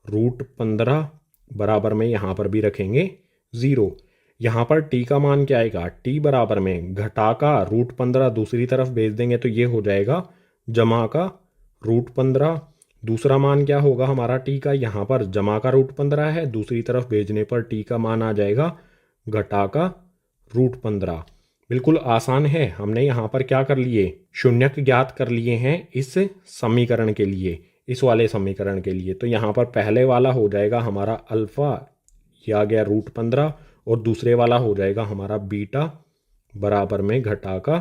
रूट 15 बराबर में यहाँ पर भी रखेंगे ज़ीरो। यहाँ पर t का मान क्या आएगा? t बराबर में घटा का रूट 15 दूसरी तरफ भेज देंगे तो ये हो जाएगा जमा का रूट 15। दूसरा मान क्या होगा हमारा t का? यहाँ पर जमा का रूट 15 है, दूसरी तरफ भेजने पर t का मान आ जाएगा घटा का रूट 15। बिल्कुल आसान है। हमने यहाँ पर क्या कर लिए? शून्यक ज्ञात कर लिए हैं इस समीकरण के लिए, इस वाले समीकरण के लिए। तो यहाँ पर पहले वाला हो जाएगा हमारा अल्फ़ा, ये आ गया रूट 15, और दूसरे वाला हो जाएगा हमारा बीटा बराबर में घटा का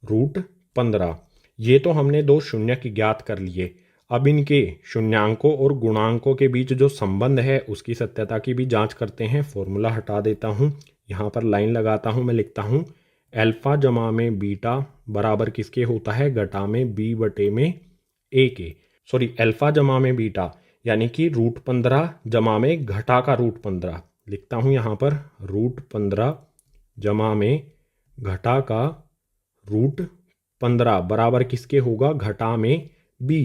रूट 15। ये तो हमने दो शून्यक ज्ञात कर लिए। अब इनके शून्यांकों और गुणांकों के बीच जो संबंध है उसकी सत्यता की भी जांच करते हैं। फॉर्मूला हटा देता हूँ, यहाँ पर लाइन लगाता हूँ, मैं लिखता हूँ अल्फा जमा में बीटा बराबर किसके होता है? घटा में b बटे में a के। सॉरी, अल्फा जमा में बीटा यानी कि रूट 15 जमा में घटा का रूट 15। लिखता हूँ यहाँ पर रूट 15 जमा में घटा का रूट 15 बराबर किसके होगा? घटा में b।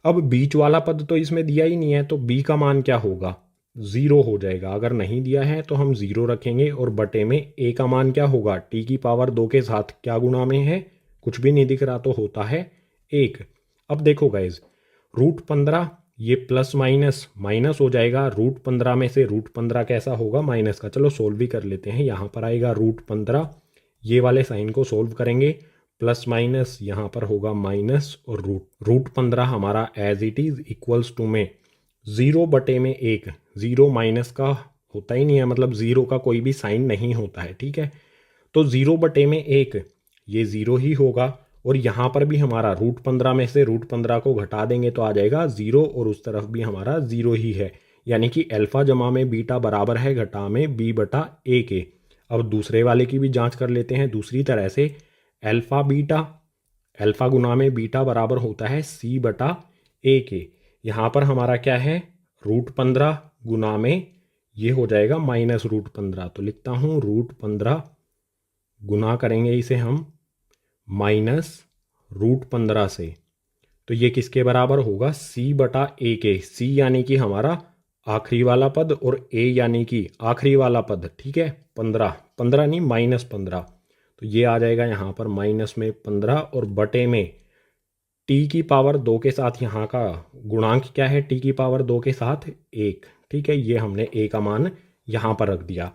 अब बीच वाला पद तो इसमें दिया ही नहीं है, तो b का मान क्या होगा? ज़ीरो हो जाएगा। अगर नहीं दिया है तो हम ज़ीरो रखेंगे, और बटे में a का मान क्या होगा? t की पावर 2 के साथ क्या गुणा में है? कुछ भी नहीं दिख रहा, तो होता है 1। अब देखो गाइज, रूट 15 ये प्लस माइनस माइनस हो जाएगा। रूट 15 में से रूट 15 कैसा होगा? माइनस का। चलो सोल्व भी कर लेते हैं। यहाँ पर आएगा रूट 15, ये वाले साइन को सोल्व करेंगे, प्लस माइनस यहाँ पर होगा माइनस, और रूट 15 हमारा as it is equals to में ज़ीरो बटे में 1। ज़ीरो माइनस का होता ही नहीं है, मतलब ज़ीरो का कोई भी साइन नहीं होता है। ठीक है, तो ज़ीरो बटे में 1 ये ज़ीरो ही होगा, और यहाँ पर भी हमारा रूट 15 में से रूट 15 को घटा देंगे तो आ जाएगा ज़ीरो, और उस तरफ भी हमारा ज़ीरो ही है, यानी कि अल्फ़ा जमा में बीटा बराबर है घटा में b बटा a के। अब दूसरे वाले की भी जांच कर लेते हैं दूसरी तरह से। अल्फ़ा बीटा, अल्फ़ा गुना में बीटा बराबर होता है c बटा a के। यहाँ पर हमारा क्या है? रूट 15 गुना में ये हो जाएगा माइनस रूट 15, तो लिखता हूँ रूट 15 गुना करेंगे इसे हम माइनस रूट 15 से, तो ये किसके बराबर होगा? c बटा a के। c यानी कि हमारा आखिरी वाला पद और a यानी कि आखिरी वाला पद, ठीक है। 15, 15 नहीं -15, तो ये आ जाएगा यहाँ पर माइनस में 15 और बटे में टी की पावर 2 के साथ यहाँ का गुणांक क्या है, टी की पावर 2 के साथ 1, ठीक है। ये हमने a का मान यहाँ पर रख दिया।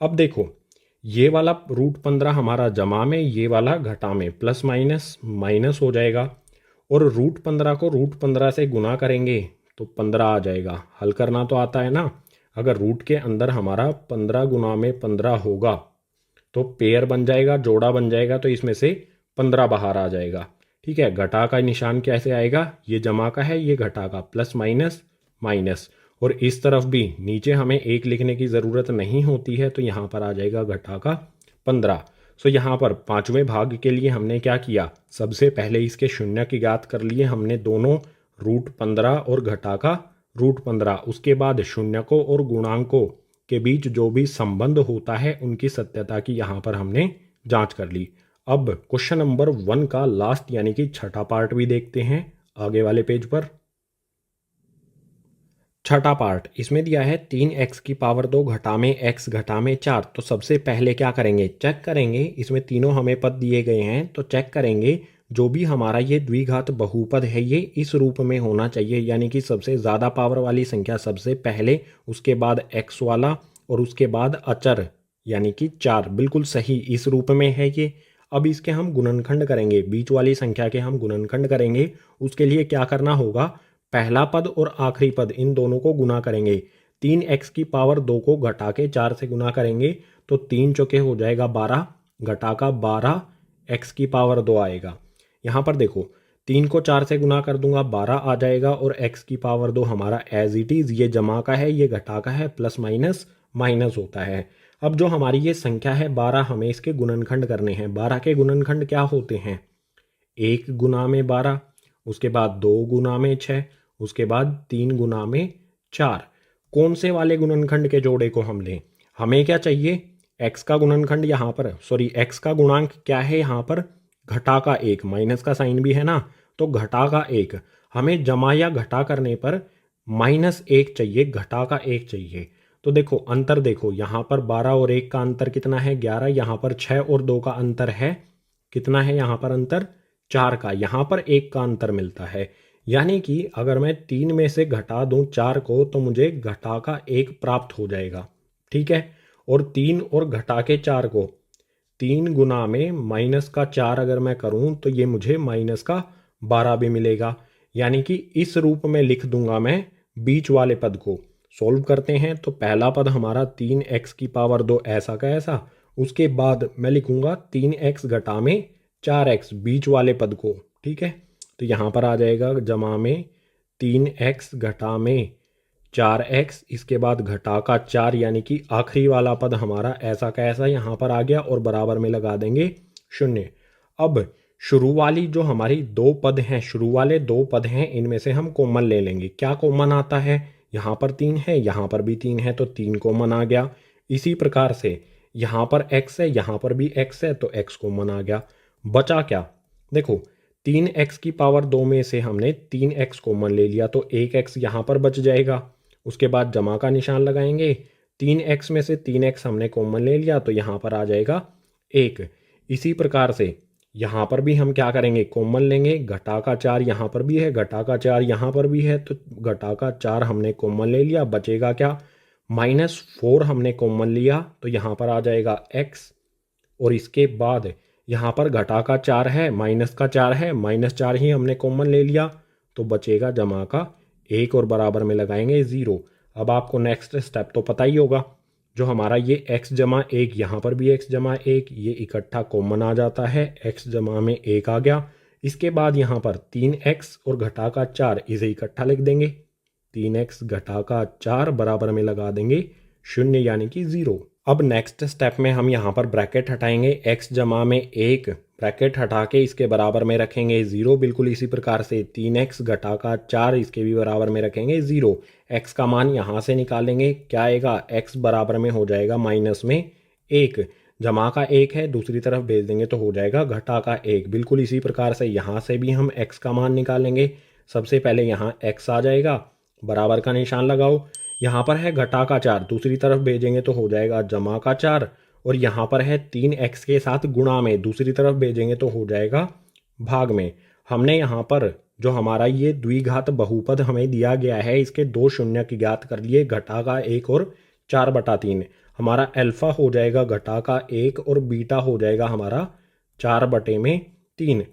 अब देखो ये वाला √15 हमारा जमा में, ये वाला घटा में, प्लस माइनस माइनस हो जाएगा और √15 को √15 से गुना करेंगे तो 15 आ जाएगा। हल करना तो आता है ना। अगर रूट के अंदर हमारा 15 गुना में 15 होगा तो पेयर बन जाएगा, जोड़ा बन जाएगा, तो इसमें से 15 बाहर आ जाएगा, ठीक है। घटा का निशान कैसे आएगा, ये जमा का है, ये घटा का, प्लस माइनस माइनस, और इस तरफ भी नीचे हमें 1 लिखने की ज़रूरत नहीं होती है, तो यहाँ पर आ जाएगा घटा का 15। सो यहाँ पर पांचवें भाग के लिए हमने क्या किया, सबसे पहले इसके शून्य की ज्ञात कर लिए हमने दोनों, √15 और घटा का √15। उसके बाद शून्यकों और गुणांकों के बीच जो भी संबंध होता है उनकी सत्यता की यहाँ पर हमने जांच कर ली। अब क्वेश्चन नंबर 1 का लास्ट यानी कि छठा पार्ट भी देखते हैं आगे वाले पेज पर। छठा पार्ट इसमें दिया है 3x की पावर 2 घटा में x घटा में 4। तो सबसे पहले क्या करेंगे, चेक करेंगे, इसमें तीनों हमें पद दिए गए हैं तो चेक करेंगे जो भी हमारा ये द्विघात बहुपद है ये इस रूप में होना चाहिए, यानी कि सबसे ज़्यादा पावर वाली संख्या सबसे पहले, उसके बाद x वाला और उसके बाद अचर यानी कि 4, बिल्कुल सही इस रूप में है ये। अब इसके हम गुणनखंड करेंगे, बीच वाली संख्या के हम गुणनखंड करेंगे। उसके लिए क्या करना होगा, पहला पद और आखिरी पद इन दोनों को गुना करेंगे। 3x की पावर 2 को घटा के 4 से गुना करेंगे तो 3 चौके हो जाएगा 12, घटा का 12 x की पावर 2 आएगा। यहाँ पर देखो 3 को 4 से गुना कर दूंगा 12 आ जाएगा और x की पावर 2 हमारा एज इट इज़, ये जमा का है ये घटा का है, प्लस माइनस माइनस होता है। अब जो हमारी ये संख्या है 12, हमें इसके गुणनखंड करने हैं। 12 के गुणनखंड क्या होते हैं, 1 गुना में 12, उसके बाद 2 गुना में 6, उसके बाद 3 गुना में 4। कौन से वाले गुणनखंड के जोड़े को हम लें, हमें क्या चाहिए, x का गुणनखंड यहाँ पर, सॉरी x का गुणांक क्या है यहाँ पर, घटा का 1, माइनस का साइन भी है ना, तो घटा का 1। हमें जमा या घटा करने पर -1 चाहिए, घटा का 1 चाहिए। तो देखो अंतर देखो, यहाँ पर 12 और 1 का अंतर कितना है, 11। यहाँ पर 6 और 2 का अंतर है, कितना है यहाँ पर अंतर, 4 का। यहाँ पर 1 का अंतर मिलता है, यानी कि अगर मैं 3 में से घटा दूं 4 को तो मुझे घटा का 1 प्राप्त हो जाएगा, ठीक है। और 3 और घटा के 4 को 3 गुना में माइनस का 4 अगर मैं करूं तो ये मुझे माइनस का 12 भी मिलेगा, यानी कि इस रूप में लिख दूंगा मैं बीच वाले पद को। सॉल्व करते हैं तो पहला पद हमारा 3x की पावर 2 ऐसा का ऐसा, उसके बाद मैं लिखूंगा 3x घटा में 4x बीच वाले पद को, ठीक है। तो यहाँ पर आ जाएगा जमा में 3x घटा में 4x, इसके बाद घटा का 4, यानी कि आखिरी वाला पद हमारा ऐसा का ऐसा यहाँ पर आ गया और बराबर में लगा देंगे 0। अब शुरू वाली जो हमारी 2 पद हैं, शुरू वाले 2 पद हैं, इनमें से हम कॉमन ले लेंगे। क्या कॉमन आता है, यहाँ पर 3 है, यहाँ पर भी 3 है, तो 3 कॉमन आ गया। इसी प्रकार से यहाँ पर x है, यहाँ पर भी x है, तो x कॉमन आ गया। बचा क्या, देखो 3x की पावर 2 में से हमने 3x कॉमन ले लिया तो 1x यहाँ पर बच जाएगा। उसके बाद जमा का निशान लगाएंगे, 3x में से 3x हमने कॉमन ले लिया तो यहाँ पर आ जाएगा 1। इसी प्रकार से यहाँ पर भी हम क्या करेंगे, कॉमन लेंगे, घटा का 4 यहाँ पर भी है, घटा का 4 यहाँ पर भी है, तो घटा का 4 हमने कॉमन ले लिया, बचेगा क्या, -4 हमने कॉमन लिया तो यहाँ पर आ जाएगा x। और इसके बाद यहाँ पर घटा का 4 है, माइनस का 4 है, -4 ही हमने कॉमन ले लिया तो बचेगा जमा का 1 और बराबर में लगाएंगे 0। अब आपको नेक्स्ट स्टेप तो पता ही होगा, जो हमारा ये x जमा 1, यहाँ पर भी x जमा 1, ये इकट्ठा कॉमन आ जाता है, x जमा में 1 आ गया। इसके बाद यहाँ पर 3x और घटा का 4 इसे इकट्ठा लिख देंगे, 3x घटा का 4 बराबर में लगा देंगे 0 यानी कि 0। अब नेक्स्ट स्टेप में हम यहाँ पर ब्रैकेट हटाएंगे, x जमा में 1 ब्रैकेट हटा के इसके बराबर में रखेंगे 0। बिल्कुल इसी प्रकार से 3x घटा का 4 इसके भी बराबर में रखेंगे 0। x का मान यहाँ से निकालेंगे, क्या आएगा, x बराबर में हो जाएगा -1, जमा का 1 है, दूसरी तरफ भेज देंगे तो हो जाएगा घटा का 1। बिल्कुल इसी प्रकार से यहाँ से भी हम x का मान निकालेंगे। सबसे पहले यहाँ x आ जाएगा, बराबर का निशान लगाओ, यहाँ पर है घटा का 4, दूसरी तरफ भेजेंगे तो हो जाएगा जमा का 4, और यहाँ पर है 3x के साथ गुणा में, दूसरी तरफ भेजेंगे तो हो जाएगा भाग में। हमने यहाँ पर जो हमारा ये द्विघात बहुपद हमें दिया गया है, इसके दो शून्य ज्ञात कर लिए, घटा का 1 और 4/3। हमारा अल्फा हो जाएगा घटा का 1 और बीटा हो जाएगा हमारा 4/3।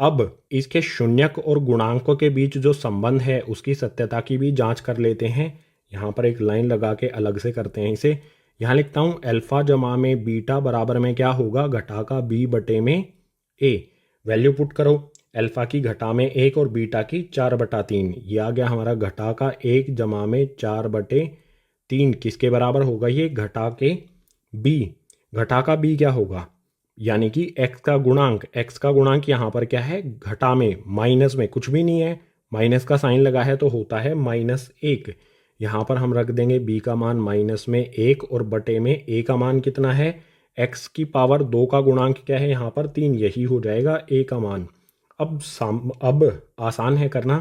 अब इसके शून्यक और गुणांकों के बीच जो संबंध है उसकी सत्यता की भी जांच कर लेते हैं। यहाँ पर एक लाइन लगा के अलग से करते हैं इसे। यहाँ लिखता हूँ अल्फा जमा में बीटा बराबर में क्या होगा, घटा का b/a। वैल्यू पुट करो, अल्फा की घटा में 1 और बीटा की 4/3। ये आ गया हमारा घटा का 1 जमा में 4/3 किसके बराबर होगा, ये घटा के b। घटा का b क्या होगा, यानी कि x का गुणांक। x का गुणांक यहाँ पर क्या है, घटा में, माइनस में कुछ भी नहीं है, माइनस का साइन लगा है तो होता है -1। यहाँ पर हम रख देंगे b का मान -1 और बटे में a का मान कितना है, x की पावर 2 का गुणांक क्या है यहाँ पर 3, यही हो जाएगा a का मान। अब आसान है करना,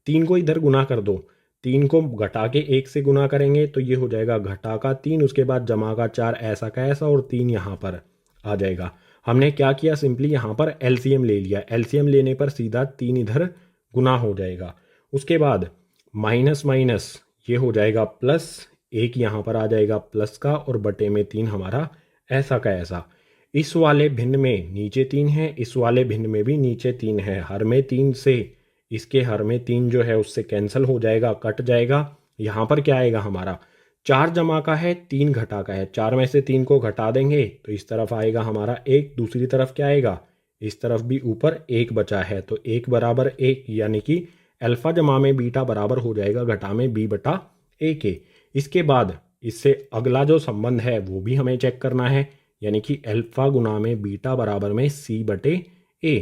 3 को इधर गुना कर दो, 3 को घटा के 1 से गुना करेंगे तो ये हो जाएगा घटा का 3, उसके बाद जमा का 4 ऐसा का ऐसा, और 3 यहाँ पर आ जाएगा। हमने क्या किया, सिंपली यहाँ पर एलसीएम ले लिया। एलसीएम लेने पर सीधा 3 इधर गुना हो जाएगा। उसके बाद माइनस माइनस ये हो जाएगा प्लस, 1 यहाँ पर आ जाएगा प्लस का, और बटे में 3 हमारा ऐसा का ऐसा। इस वाले भिन्न में नीचे 3 है, इस वाले भिन्न में भी नीचे 3 है। हर में 3 से इसके हर में 3 जो है उससे कैंसिल हो जाएगा, कट जाएगा। यहाँ पर क्या आएगा हमारा, 4 जमा का है 3 घटा का है, 4 में से 3 को घटा देंगे तो इस तरफ आएगा हमारा 1, दूसरी तरफ क्या आएगा, इस तरफ भी ऊपर 1 बचा है तो 1 बराबर 1, यानी कि अल्फा जमा में बीटा बराबर हो जाएगा घटा में b/a के। इसके बाद इससे अगला जो संबंध है वो भी हमें चेक करना है, यानी कि अल्फा गुना में बीटा बराबर में c/a।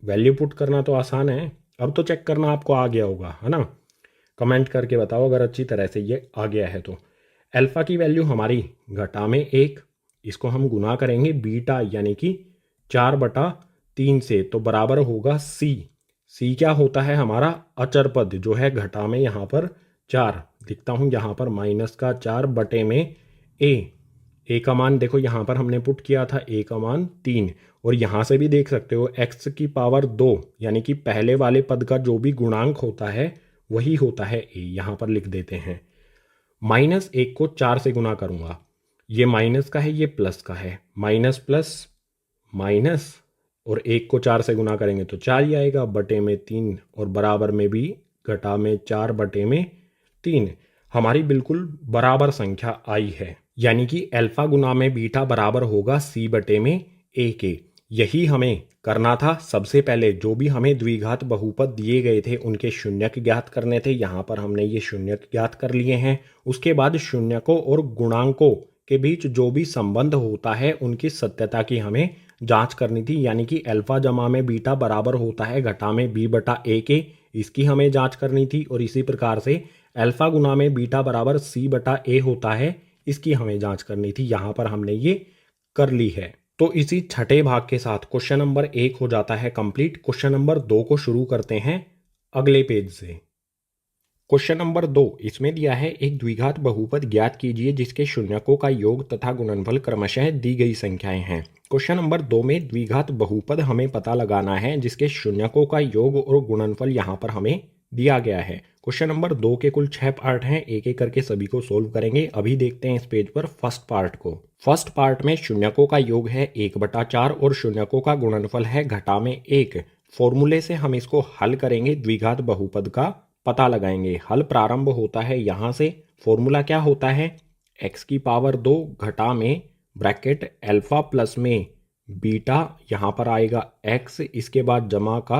वैल्यू पुट करना तो आसान है, अब तो चेक करना आपको आ गया होगा, है ना। कमेंट करके बताओ अगर अच्छी तरह से ये आ गया है तो। अल्फा की वैल्यू हमारी घटा में 1, इसको हम गुना करेंगे बीटा यानी कि 4/3 से, तो बराबर होगा c। c क्या होता है हमारा, अचर पद जो है घटा में यहाँ पर 4, लिखता हूँ यहाँ पर -4 बटे में a का मान देखो यहाँ पर हमने पुट किया था a का मान 3, और यहाँ से भी देख सकते हो x की पावर 2 यानी कि पहले वाले पद का जो भी गुणांक होता है वही होता है a। यहाँ पर लिख देते हैं, -1 को 4 से गुना करूँगा, ये माइनस का है ये प्लस का है, माइनस प्लस माइनस, और 1 को 4 से गुना करेंगे तो 4 ही आएगा, बटे में 3 और बराबर में भी घटा में 4 बटे में 3। हमारी बिल्कुल बराबर संख्या आई है, यानी कि अल्फा गुना में बीटा बराबर होगा c/a के। यही हमें करना था। सबसे पहले जो भी हमें द्विघात बहुपद दिए गए थे उनके शून्यक ज्ञात करने थे, यहाँ पर हमने ये शून्यक ज्ञात कर लिए हैं। उसके बाद शून्यकों और गुणांकों के बीच जो भी संबंध होता है उनकी सत्यता की हमें जांच करनी थी, यानी कि अल्फा जमा में बीटा बराबर होता है घटा में b/a के, इसकी हमें जांच करनी थी। और इसी प्रकार से अल्फा गुना में बीटा बराबर c/a होता है, इसकी हमें जांच करनी थी। यहाँ पर हमने ये कर ली है। तो इसी छठे भाग के साथ क्वेश्चन नंबर 1 हो जाता है कंप्लीट। क्वेश्चन नंबर 2 को शुरू करते हैं अगले पेज से। क्वेश्चन नंबर 2, इसमें दिया है एक द्विघात बहुपद ज्ञात कीजिए जिसके शून्यकों का योग तथा गुणनफल क्रमशः दी गई संख्याएं हैं। क्वेश्चन नंबर 2 में द्विघात बहुपद हमें पता लगाना है जिसके शून्यकों का योग और गुणनफल यहाँ पर हमें दिया गया है। क्वेश्चन नंबर 2 के कुल 6 पार्ट हैं, एक एक करके सभी को सोल्व करेंगे। अभी देखते हैं इस पेज पर फर्स्ट पार्ट को। फर्स्ट पार्ट में शून्यकों का योग है 1/4 और शून्यकों का गुणनफल है घटा में 1। फॉर्मूले से हम इसको हल करेंगे, द्विघात बहुपद का पता लगाएंगे। हल प्रारंभ होता है यहाँ से। फॉर्मूला क्या होता है, x की पावर 2 घटा में ब्रैकेट अल्फा प्लस में बीटा, यहाँ पर आएगा x, इसके बाद जमा का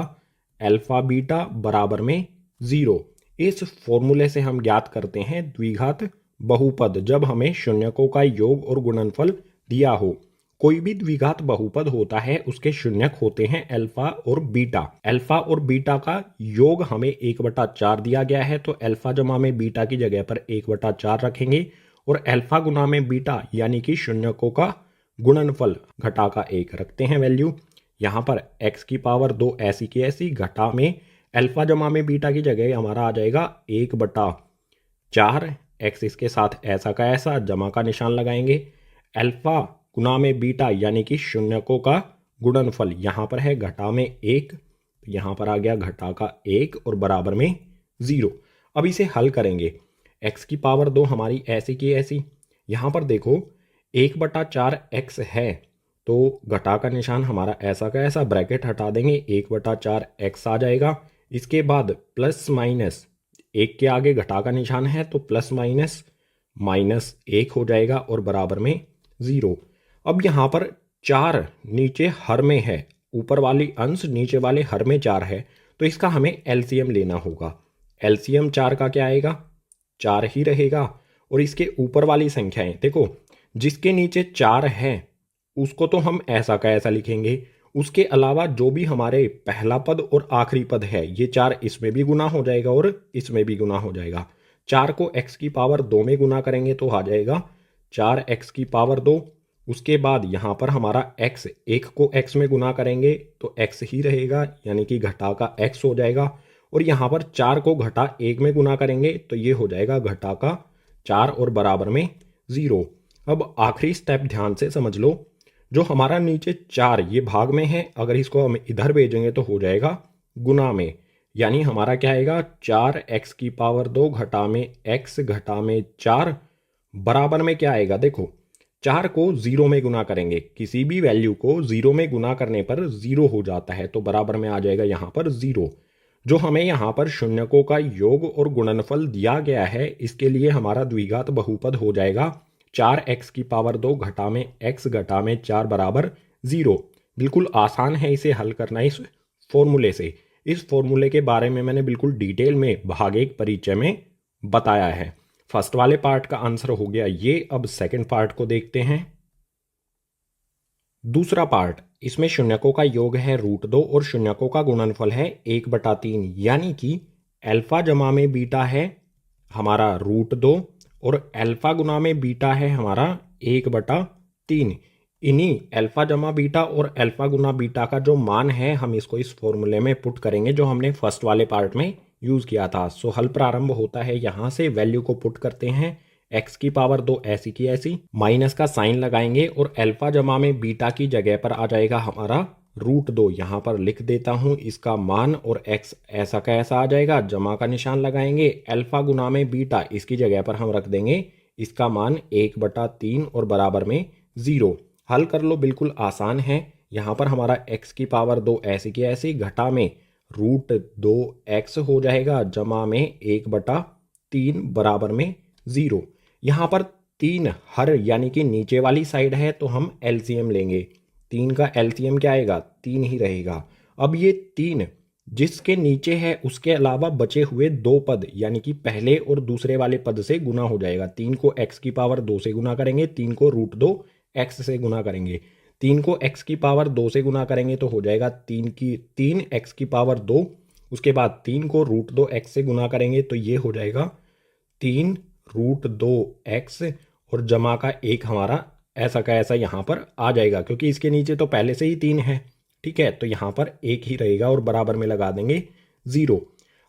अल्फा बीटा बराबर में 0। इस फॉर्मूले से हम ज्ञात करते हैं द्विघात बहुपद जब हमें शून्यकों का योग और गुणनफल दिया हो। कोई भी द्विघात बहुपद होता है उसके शून्यक होते हैं अल्फा और बीटा। अल्फा और बीटा का योग हमें 1/4 दिया गया है, तो अल्फा जमा में बीटा की जगह पर 1/4 रखेंगे और अल्फा गुना में बीटा यानी कि शून्यकों का गुणनफल घटा का 1 रखते हैं वैल्यू। यहाँ पर x की पावर 2 ऐसी की ऐसी, घटा में अल्फा जमा में बीटा की जगह हमारा आ जाएगा 1/4 एक्स इसके साथ ऐसा का ऐसा जमा का निशान लगाएंगे। अल्फा गुना में बीटा यानी कि शून्यकों का गुणनफल, यहाँ पर है घटा में 1, यहाँ पर आ गया घटा का 1 और बराबर में 0। अब इसे हल करेंगे। x की पावर 2 हमारी ऐसी की ऐसी, यहाँ पर देखो 1/4 x है तो घटा का निशान हमारा ऐसा का ऐसा, ब्रैकेट हटा देंगे, 1/4 x आ जाएगा। इसके बाद प्लस माइनस 1 के आगे घटा का निशान है तो प्लस माइनस -1 हो जाएगा और बराबर में 0। अब यहाँ पर 4 नीचे हर में है, ऊपर वाली अंश नीचे वाले हर में 4 है, तो इसका हमें एलसीएम लेना होगा। एलसीएम 4 का क्या आएगा, 4 ही रहेगा। और इसके ऊपर वाली संख्याएं देखो, जिसके नीचे 4 है उसको तो हम ऐसा का ऐसा लिखेंगे, उसके अलावा जो भी हमारे पहला पद और आखिरी पद है ये 4 इसमें भी गुना हो जाएगा और इसमें भी गुना हो जाएगा। 4 को x की पावर 2 में गुना करेंगे तो आ जाएगा 4x की पावर 2। उसके बाद यहाँ पर हमारा x, 1 को x में गुना करेंगे तो x ही रहेगा यानी कि घटा का x हो जाएगा। और यहाँ पर 4 को घटा 1 में गुना करेंगे तो ये हो जाएगा घटा का 4 और बराबर में 0। अब आखिरी स्टेप ध्यान से समझ लो, जो हमारा नीचे 4 ये भाग में है, अगर इसको हम इधर भेजेंगे तो हो जाएगा गुना में, यानी हमारा क्या आएगा 4x की पावर 2 घटा में x घटा में 4 बराबर में क्या आएगा। देखो 4 को 0 में गुना करेंगे, किसी भी वैल्यू को 0 में गुना करने पर 0 हो जाता है तो बराबर में आ जाएगा यहाँ पर 0। जो हमें यहाँ पर शून्यकों का योग और गुणनफल दिया गया है, इसके लिए हमारा द्विघात बहुपद हो जाएगा 4x की पावर 2 घटा में x घटा में 4 बराबर 0। बिल्कुल आसान है इसे हल करना इस फॉर्मूले से। इस फॉर्मूले के बारे में मैंने बिल्कुल डिटेल में भाग 1 परिचय में बताया है। फर्स्ट वाले पार्ट का आंसर हो गया ये। अब सेकंड पार्ट को देखते हैं। दूसरा पार्ट, इसमें शून्यकों का योग है √2 और शून्यकों का गुणनफल है 1/3, यानी कि अल्फा जमा में बीटा है हमारा √2 और अल्फा गुना में बीटा है हमारा 1/3। इन्हीं अल्फा जमा बीटा और अल्फा गुना बीटा का जो मान है हम इसको इस फॉर्मूले में पुट करेंगे जो हमने फर्स्ट वाले पार्ट में यूज किया था। सो हल प्रारंभ होता है यहाँ से, वैल्यू को पुट करते हैं, x की पावर 2 ऐसी की ऐसी, माइनस का साइन लगाएंगे और अल्फा जमा में बीटा की जगह पर आ जाएगा हमारा √2। यहाँ पर लिख देता हूँ इसका मान और x ऐसा का ऐसा आ जाएगा, जमा का निशान लगाएंगे, अल्फा गुना में बीटा इसकी जगह पर हम रख देंगे इसका मान 1/3 और बराबर में 0। हल कर लो, बिल्कुल आसान है। यहाँ पर हमारा x की पावर 2 ऐसी की ऐसी घटा में √2x हो जाएगा, जमा में 1/3 बराबर में 0। यहाँ पर 3 हर यानी कि नीचे वाली साइड है तो हम एलसीएम लेंगे। 3 का एलसीएम क्या आएगा, 3 ही रहेगा। अब ये 3 जिसके नीचे है उसके अलावा बचे हुए 2 पद यानी कि पहले और दूसरे वाले पद से गुना हो जाएगा। 3 को x की पावर 2 से गुना करेंगे, 3 को √2x से गुना करेंगे, 3 को x की पावर 2 से गुना करेंगे तो हो जाएगा 3x की पावर 2। उसके बाद 3 को √2x से गुना करेंगे तो ये हो जाएगा 3√2x और जमा का 1 हमारा ऐसा का ऐसा यहाँ पर आ जाएगा, क्योंकि इसके नीचे तो पहले से ही 3 है। ठीक है, तो यहाँ पर 1 ही रहेगा और बराबर में लगा देंगे 0।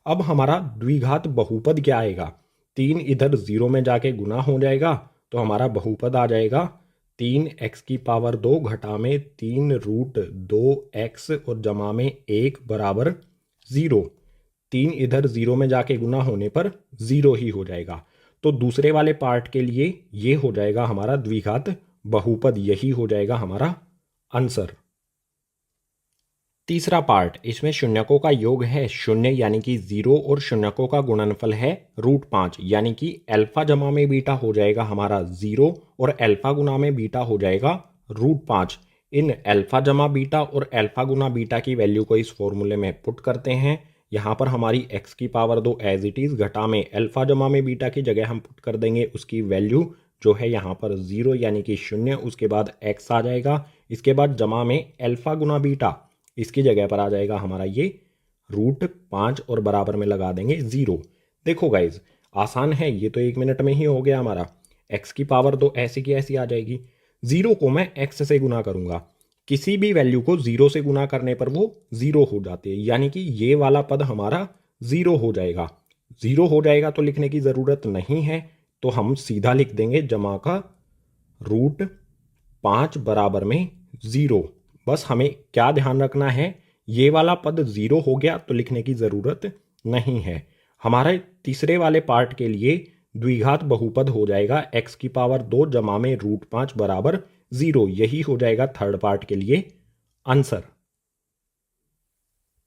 अब हमारा द्विघात बहुपद क्या आएगा, 3 इधर 0 में जाके गुना हो जाएगा तो हमारा बहुपद आ जाएगा 3x की पावर 2 घटा में 3√2x और जमा में 1 बराबर 0। 3 इधर 0 में जाके गुना होने पर 0 ही हो जाएगा। तो दूसरे वाले पार्ट के लिए ये हो जाएगा हमारा द्विघात बहुपद, यही हो जाएगा हमारा आंसर। तीसरा पार्ट, इसमें शून्यकों का योग है 0 यानी कि 0 और शून्यकों का गुणनफल है √5 यानी कि अल्फा जमा में बीटा हो जाएगा हमारा 0 और अल्फा गुना में बीटा हो जाएगा √5। इन अल्फा जमा बीटा और अल्फा गुना बीटा की वैल्यू को इस फॉर्मूले में पुट करते हैं। यहाँ पर हमारी x की पावर 2 एज इट इज़ घटा में अल्फा जमा में बीटा की जगह हम पुट कर देंगे उसकी वैल्यू जो है यहाँ पर 0 यानी कि 0, उसके बाद x आ जाएगा, इसके बाद जमा में अल्फा गुना बीटा इसकी जगह पर आ जाएगा हमारा ये √5 और बराबर में लगा देंगे 0। देखो गाइज आसान है, ये तो 1 मिनट में ही हो गया हमारा। x की पावर 2 ऐसी की ऐसी आ जाएगी, 0 को मैं x से गुना करूंगा, किसी भी वैल्यू को 0 से गुना करने पर वो 0 हो जाती है, यानी कि ये वाला पद हमारा 0 हो जाएगा। 0 हो जाएगा तो लिखने की ज़रूरत नहीं है, तो हम सीधा लिख देंगे जमा का रूट 5 बराबर में 0। बस हमें क्या ध्यान रखना है, ये वाला पद 0 हो गया तो लिखने की ज़रूरत नहीं है। हमारे तीसरे वाले पार्ट के लिए द्विघात बहुपद हो जाएगा x की पावर 2 जमा में रूट 5 बराबर 0। यही हो जाएगा थर्ड पार्ट के लिए आंसर।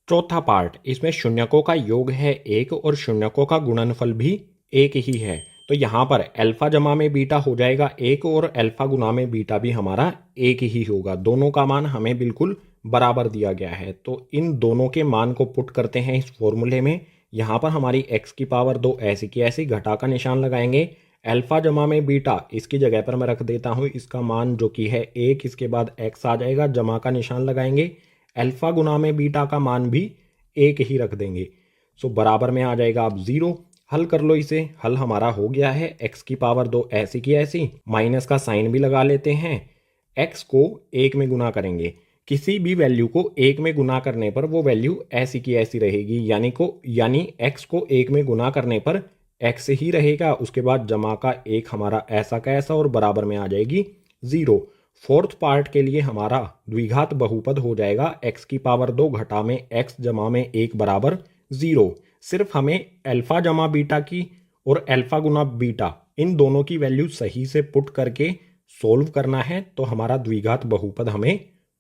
चौथा पार्ट, इसमें शून्यकों का योग है 1 और शून्यकों का गुणनफल भी 1 ही है। तो यहाँ पर अल्फा जमा में बीटा हो जाएगा 1 और अल्फा गुना में बीटा भी हमारा 1 ही होगा। दोनों का मान हमें बिल्कुल बराबर दिया गया है। तो इन दोनों के मान को पुट करते हैं इस फॉर्मूले में। यहाँ पर हमारी x की पावर 2 ऐसी की ऐसी घटा का निशान लगाएंगे। अल्फा जमा में बीटा इसकी जगह पर मैं रख देता हूँ, इसका मान जो कि है 1, इसके बाद x आ जाएगा, जमा का निशान लगाएंगे। अल्फा गुना में बीटा का मान भी 1 ही रख देंगे। सो बराबर में आ जाएगा अब 0। हल कर लो इसे। हल हमारा हो गया है x की पावर 2 ऐसी की ऐसी, माइनस का साइन भी लगा लेते हैं। x को 1 में गुना करेंगे, किसी भी वैल्यू को 1 में गुना करने पर वो वैल्यू ऐसी की ऐसी रहेगी, यानी x को 1 में गुना करने पर x ही रहेगा। उसके बाद जमा का 1 हमारा ऐसा का ऐसा और बराबर में आ जाएगी 0। फोर्थ पार्ट के लिए हमारा द्विघात बहुपद हो जाएगा x की पावर 2 घटा में x जमा में 1 बराबर 0। सिर्फ हमें अल्फा जमा बीटा की और अल्फा गुना बीटा इन दोनों की वैल्यू सही से पुट करके सोल्व करना है, तो हमारा द्विघात बहुपद हमें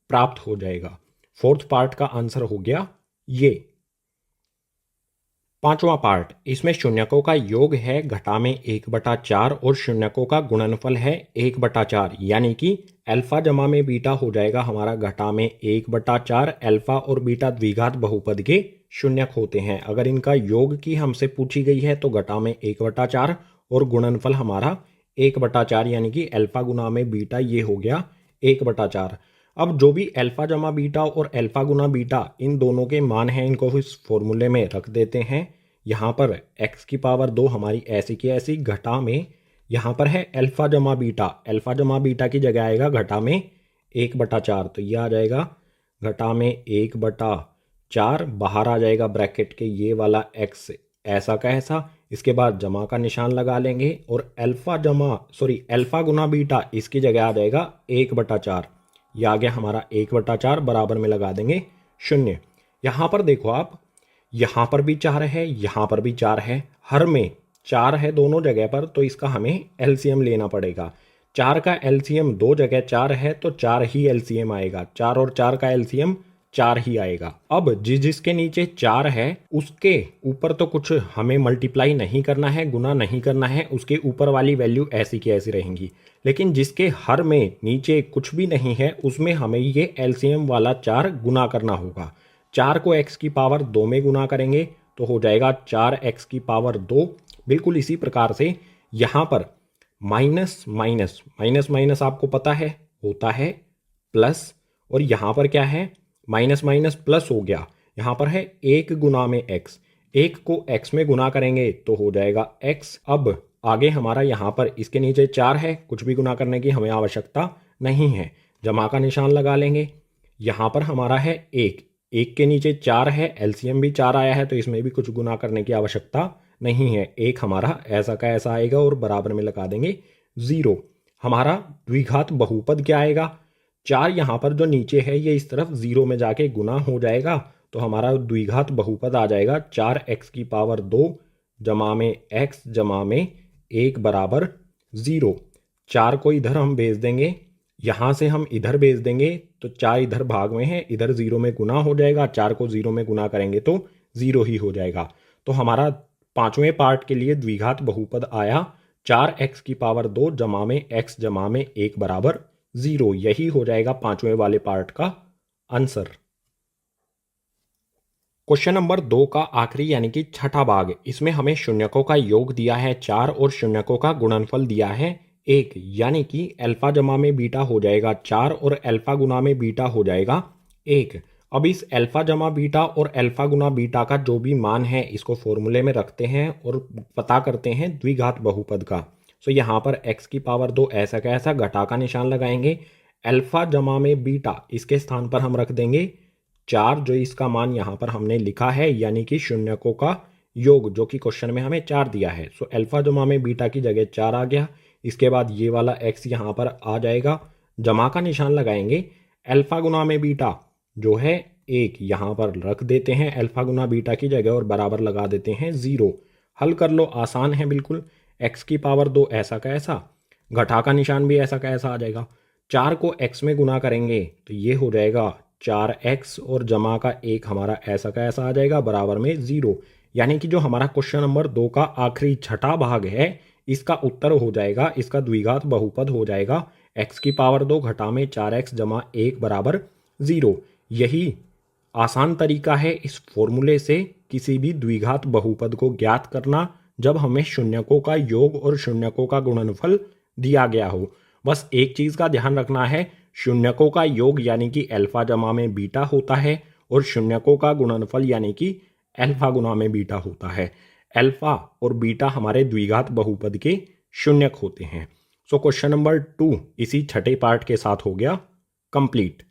प्राप्त हो जाएगा। फोर्थ पार्ट का आंसर हो गया ये। पांचवा पार्ट, इसमें शून्यकों का योग है घटा में 1/4 और शून्यकों का गुणनफल है 1/4, यानी कि अल्फा जमा में बीटा हो जाएगा हमारा घटा में 1/4। अल्फा और बीटा द्विघात बहुपद के शून्यक होते हैं। अगर इनका योग की हमसे पूछी गई है तो घटा में 1/4 और गुणनफल हमारा 1/4, यानी कि अल्फा गुना में बीटा ये हो गया 1/4। अब जो भी अल्फा जमा बीटा और अल्फा गुना बीटा इन दोनों के मान हैं, इनको इस फॉर्मूले में रख देते हैं। यहाँ पर x की पावर 2 हमारी ऐसी की ऐसी घटा में, यहाँ पर है अल्फा जमा बीटा, अल्फा जमा बीटा की जगह आएगा घटा में 1/4। तो ये आ जाएगा घटा में 1/4, बाहर आ जाएगा ब्रैकेट के ये वाला x ऐसा का ऐसा। इसके बाद जमा का निशान लगा लेंगे और अल्फा गुना बीटा इसकी जगह आ जाएगा 1/4। यह आ गया हमारा 1/4, बराबर में लगा देंगे 0। यहाँ पर देखो आप, यहाँ पर भी 4 है, यहाँ पर भी 4 है, हर में 4 है दोनों जगह पर, तो इसका हमें एलसीएम लेना पड़ेगा। 4 का एलसीएम 2 जगह 4 है तो 4 ही एलसीएम आएगा। 4 और 4 का एलसीएम 4 ही आएगा। अब जिसके नीचे 4 है उसके ऊपर तो कुछ हमें मल्टीप्लाई नहीं करना है, गुना नहीं करना है, उसके ऊपर वाली वैल्यू ऐसी की ऐसी रहेंगी। लेकिन जिसके हर में नीचे कुछ भी नहीं है उसमें हमें ये एलसीएम वाला 4 गुना करना होगा। 4 को x की पावर 2 में गुना करेंगे तो हो जाएगा 4x की पावर 2। बिल्कुल इसी प्रकार से यहाँ पर माइनस माइनस माइनस माइनस आपको पता है होता है प्लस, और यहाँ पर क्या है माइनस माइनस प्लस हो गया। यहाँ पर है 1 गुना में x, 1 को x में गुना करेंगे तो हो जाएगा x। अब आगे हमारा यहाँ पर इसके नीचे 4 है, कुछ भी गुना करने की हमें आवश्यकता नहीं है, जमा का निशान लगा लेंगे। यहाँ पर हमारा है 1 के नीचे 4 है, एलसीएम भी 4 आया है तो इसमें भी कुछ गुना करने की आवश्यकता नहीं है। 1 हमारा ऐसा का ऐसा आएगा और बराबर में लगा देंगे 0। हमारा द्विघात बहुपद क्या आएगा, 4 यहाँ पर जो नीचे है ये इस तरफ 0 में जाके गुना हो जाएगा, तो हमारा द्विघात बहुपद आ जाएगा 4x की पावर 2 जमा में x जमा में 1 बराबर 0। 4 को इधर हम भेज देंगे, यहाँ से हम इधर भेज देंगे तो 4 इधर भाग में है, इधर 0 में गुना हो जाएगा। 4 को 0 में गुना करेंगे तो 0 ही हो जाएगा। तो हमारा पांचवें पार्ट के लिए द्विघात बहुपद आया 4x की पावर 2 जमा में x जमा में 1 बराबर 0। यही हो जाएगा पांचवें वाले पार्ट का आंसर। क्वेश्चन नंबर 2 का आखिरी यानी कि छठा भाग, इसमें हमें शून्यकों का योग दिया है 4 और शून्यकों का गुणनफल दिया है 1, यानी कि अल्फा जमा में बीटा हो जाएगा 4 और अल्फा गुना में बीटा हो जाएगा 1। अब इस अल्फा जमा बीटा और अल्फा गुना बीटा का जो भी मान है इसको फॉर्मूले में रखते हैं और पता करते हैं द्विघात बहुपद का। सो यहाँ पर x की पावर 2 ऐसा का ऐसा घटा का निशान लगाएंगे। अल्फा जमा में बीटा इसके स्थान पर हम रख देंगे 4, जो इसका मान यहाँ पर हमने लिखा है, यानी कि शून्यकों का योग जो कि क्वेश्चन में हमें 4 दिया है। सो अल्फा जमा में बीटा की जगह 4 आ गया। इसके बाद ये वाला x यहाँ पर आ जाएगा, जमा का निशान लगाएंगे। अल्फा गुना में बीटा जो है 1 यहाँ पर रख देते हैं अल्फा गुना बीटा की जगह और बराबर लगा देते हैं 0। हल कर लो, आसान है बिल्कुल। x की पावर 2 ऐसा का ऐसा, घटा का निशान भी ऐसा का ऐसा आ जाएगा। 4 को x में गुना करेंगे तो ये हो जाएगा 4x और जमा का 1 हमारा ऐसा का ऐसा आ जाएगा बराबर में 0। यानी कि जो हमारा क्वेश्चन नंबर 2 का आखिरी छठा भाग है इसका उत्तर हो जाएगा, इसका द्विघात बहुपद हो जाएगा x की पावर 2 घटा में 4x जमा 1 बराबर 0। यही आसान तरीका है इस फॉर्मूले से किसी भी द्विघात बहुपद को ज्ञात करना जब हमें शून्यकों का योग और शून्यकों का गुणनफल दिया गया हो। बस एक चीज का ध्यान रखना है, शून्यकों का योग यानी कि अल्फा जमा में बीटा होता है और शून्यकों का गुणनफल यानी कि अल्फा गुना में बीटा होता है। अल्फा और बीटा हमारे द्विघात बहुपद के शून्यक होते हैं। सो क्वेश्चन नंबर 2 इसी छठे पार्ट के साथ हो गया कंप्लीट।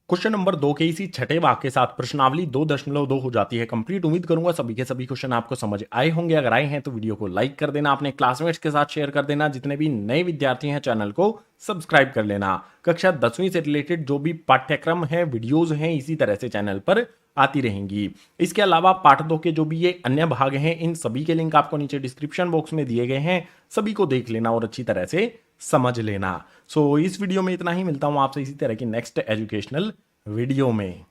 क्वेश्चन नंबर 2 के इसी छठे भाग के साथ प्रश्नावली 2.2 हो जाती है कंप्लीट। उम्मीद करूंगा सभी के सभी क्वेश्चन आपको समझ आए होंगे। अगर आए हैं तो वीडियो को लाइक कर देना, अपने क्लासमेट्स के साथ शेयर कर देना, जितने भी नए विद्यार्थी हैं चैनल को सब्सक्राइब कर लेना। कक्षा 10वीं से रिलेटेड जो भी पाठ्यक्रम है, वीडियोज हैं, इसी तरह से चैनल पर आती रहेंगी। इसके अलावा पार्ट 2 के जो भी ये अन्य भाग हैं इन सभी के लिंक आपको नीचे डिस्क्रिप्शन बॉक्स में दिए गए हैं, सभी को देख लेना और अच्छी तरह से समझ लेना। सो इस वीडियो में इतना ही, मिलता हूं आपसे इसी तरह की नेक्स्ट एजुकेशनल वीडियो में।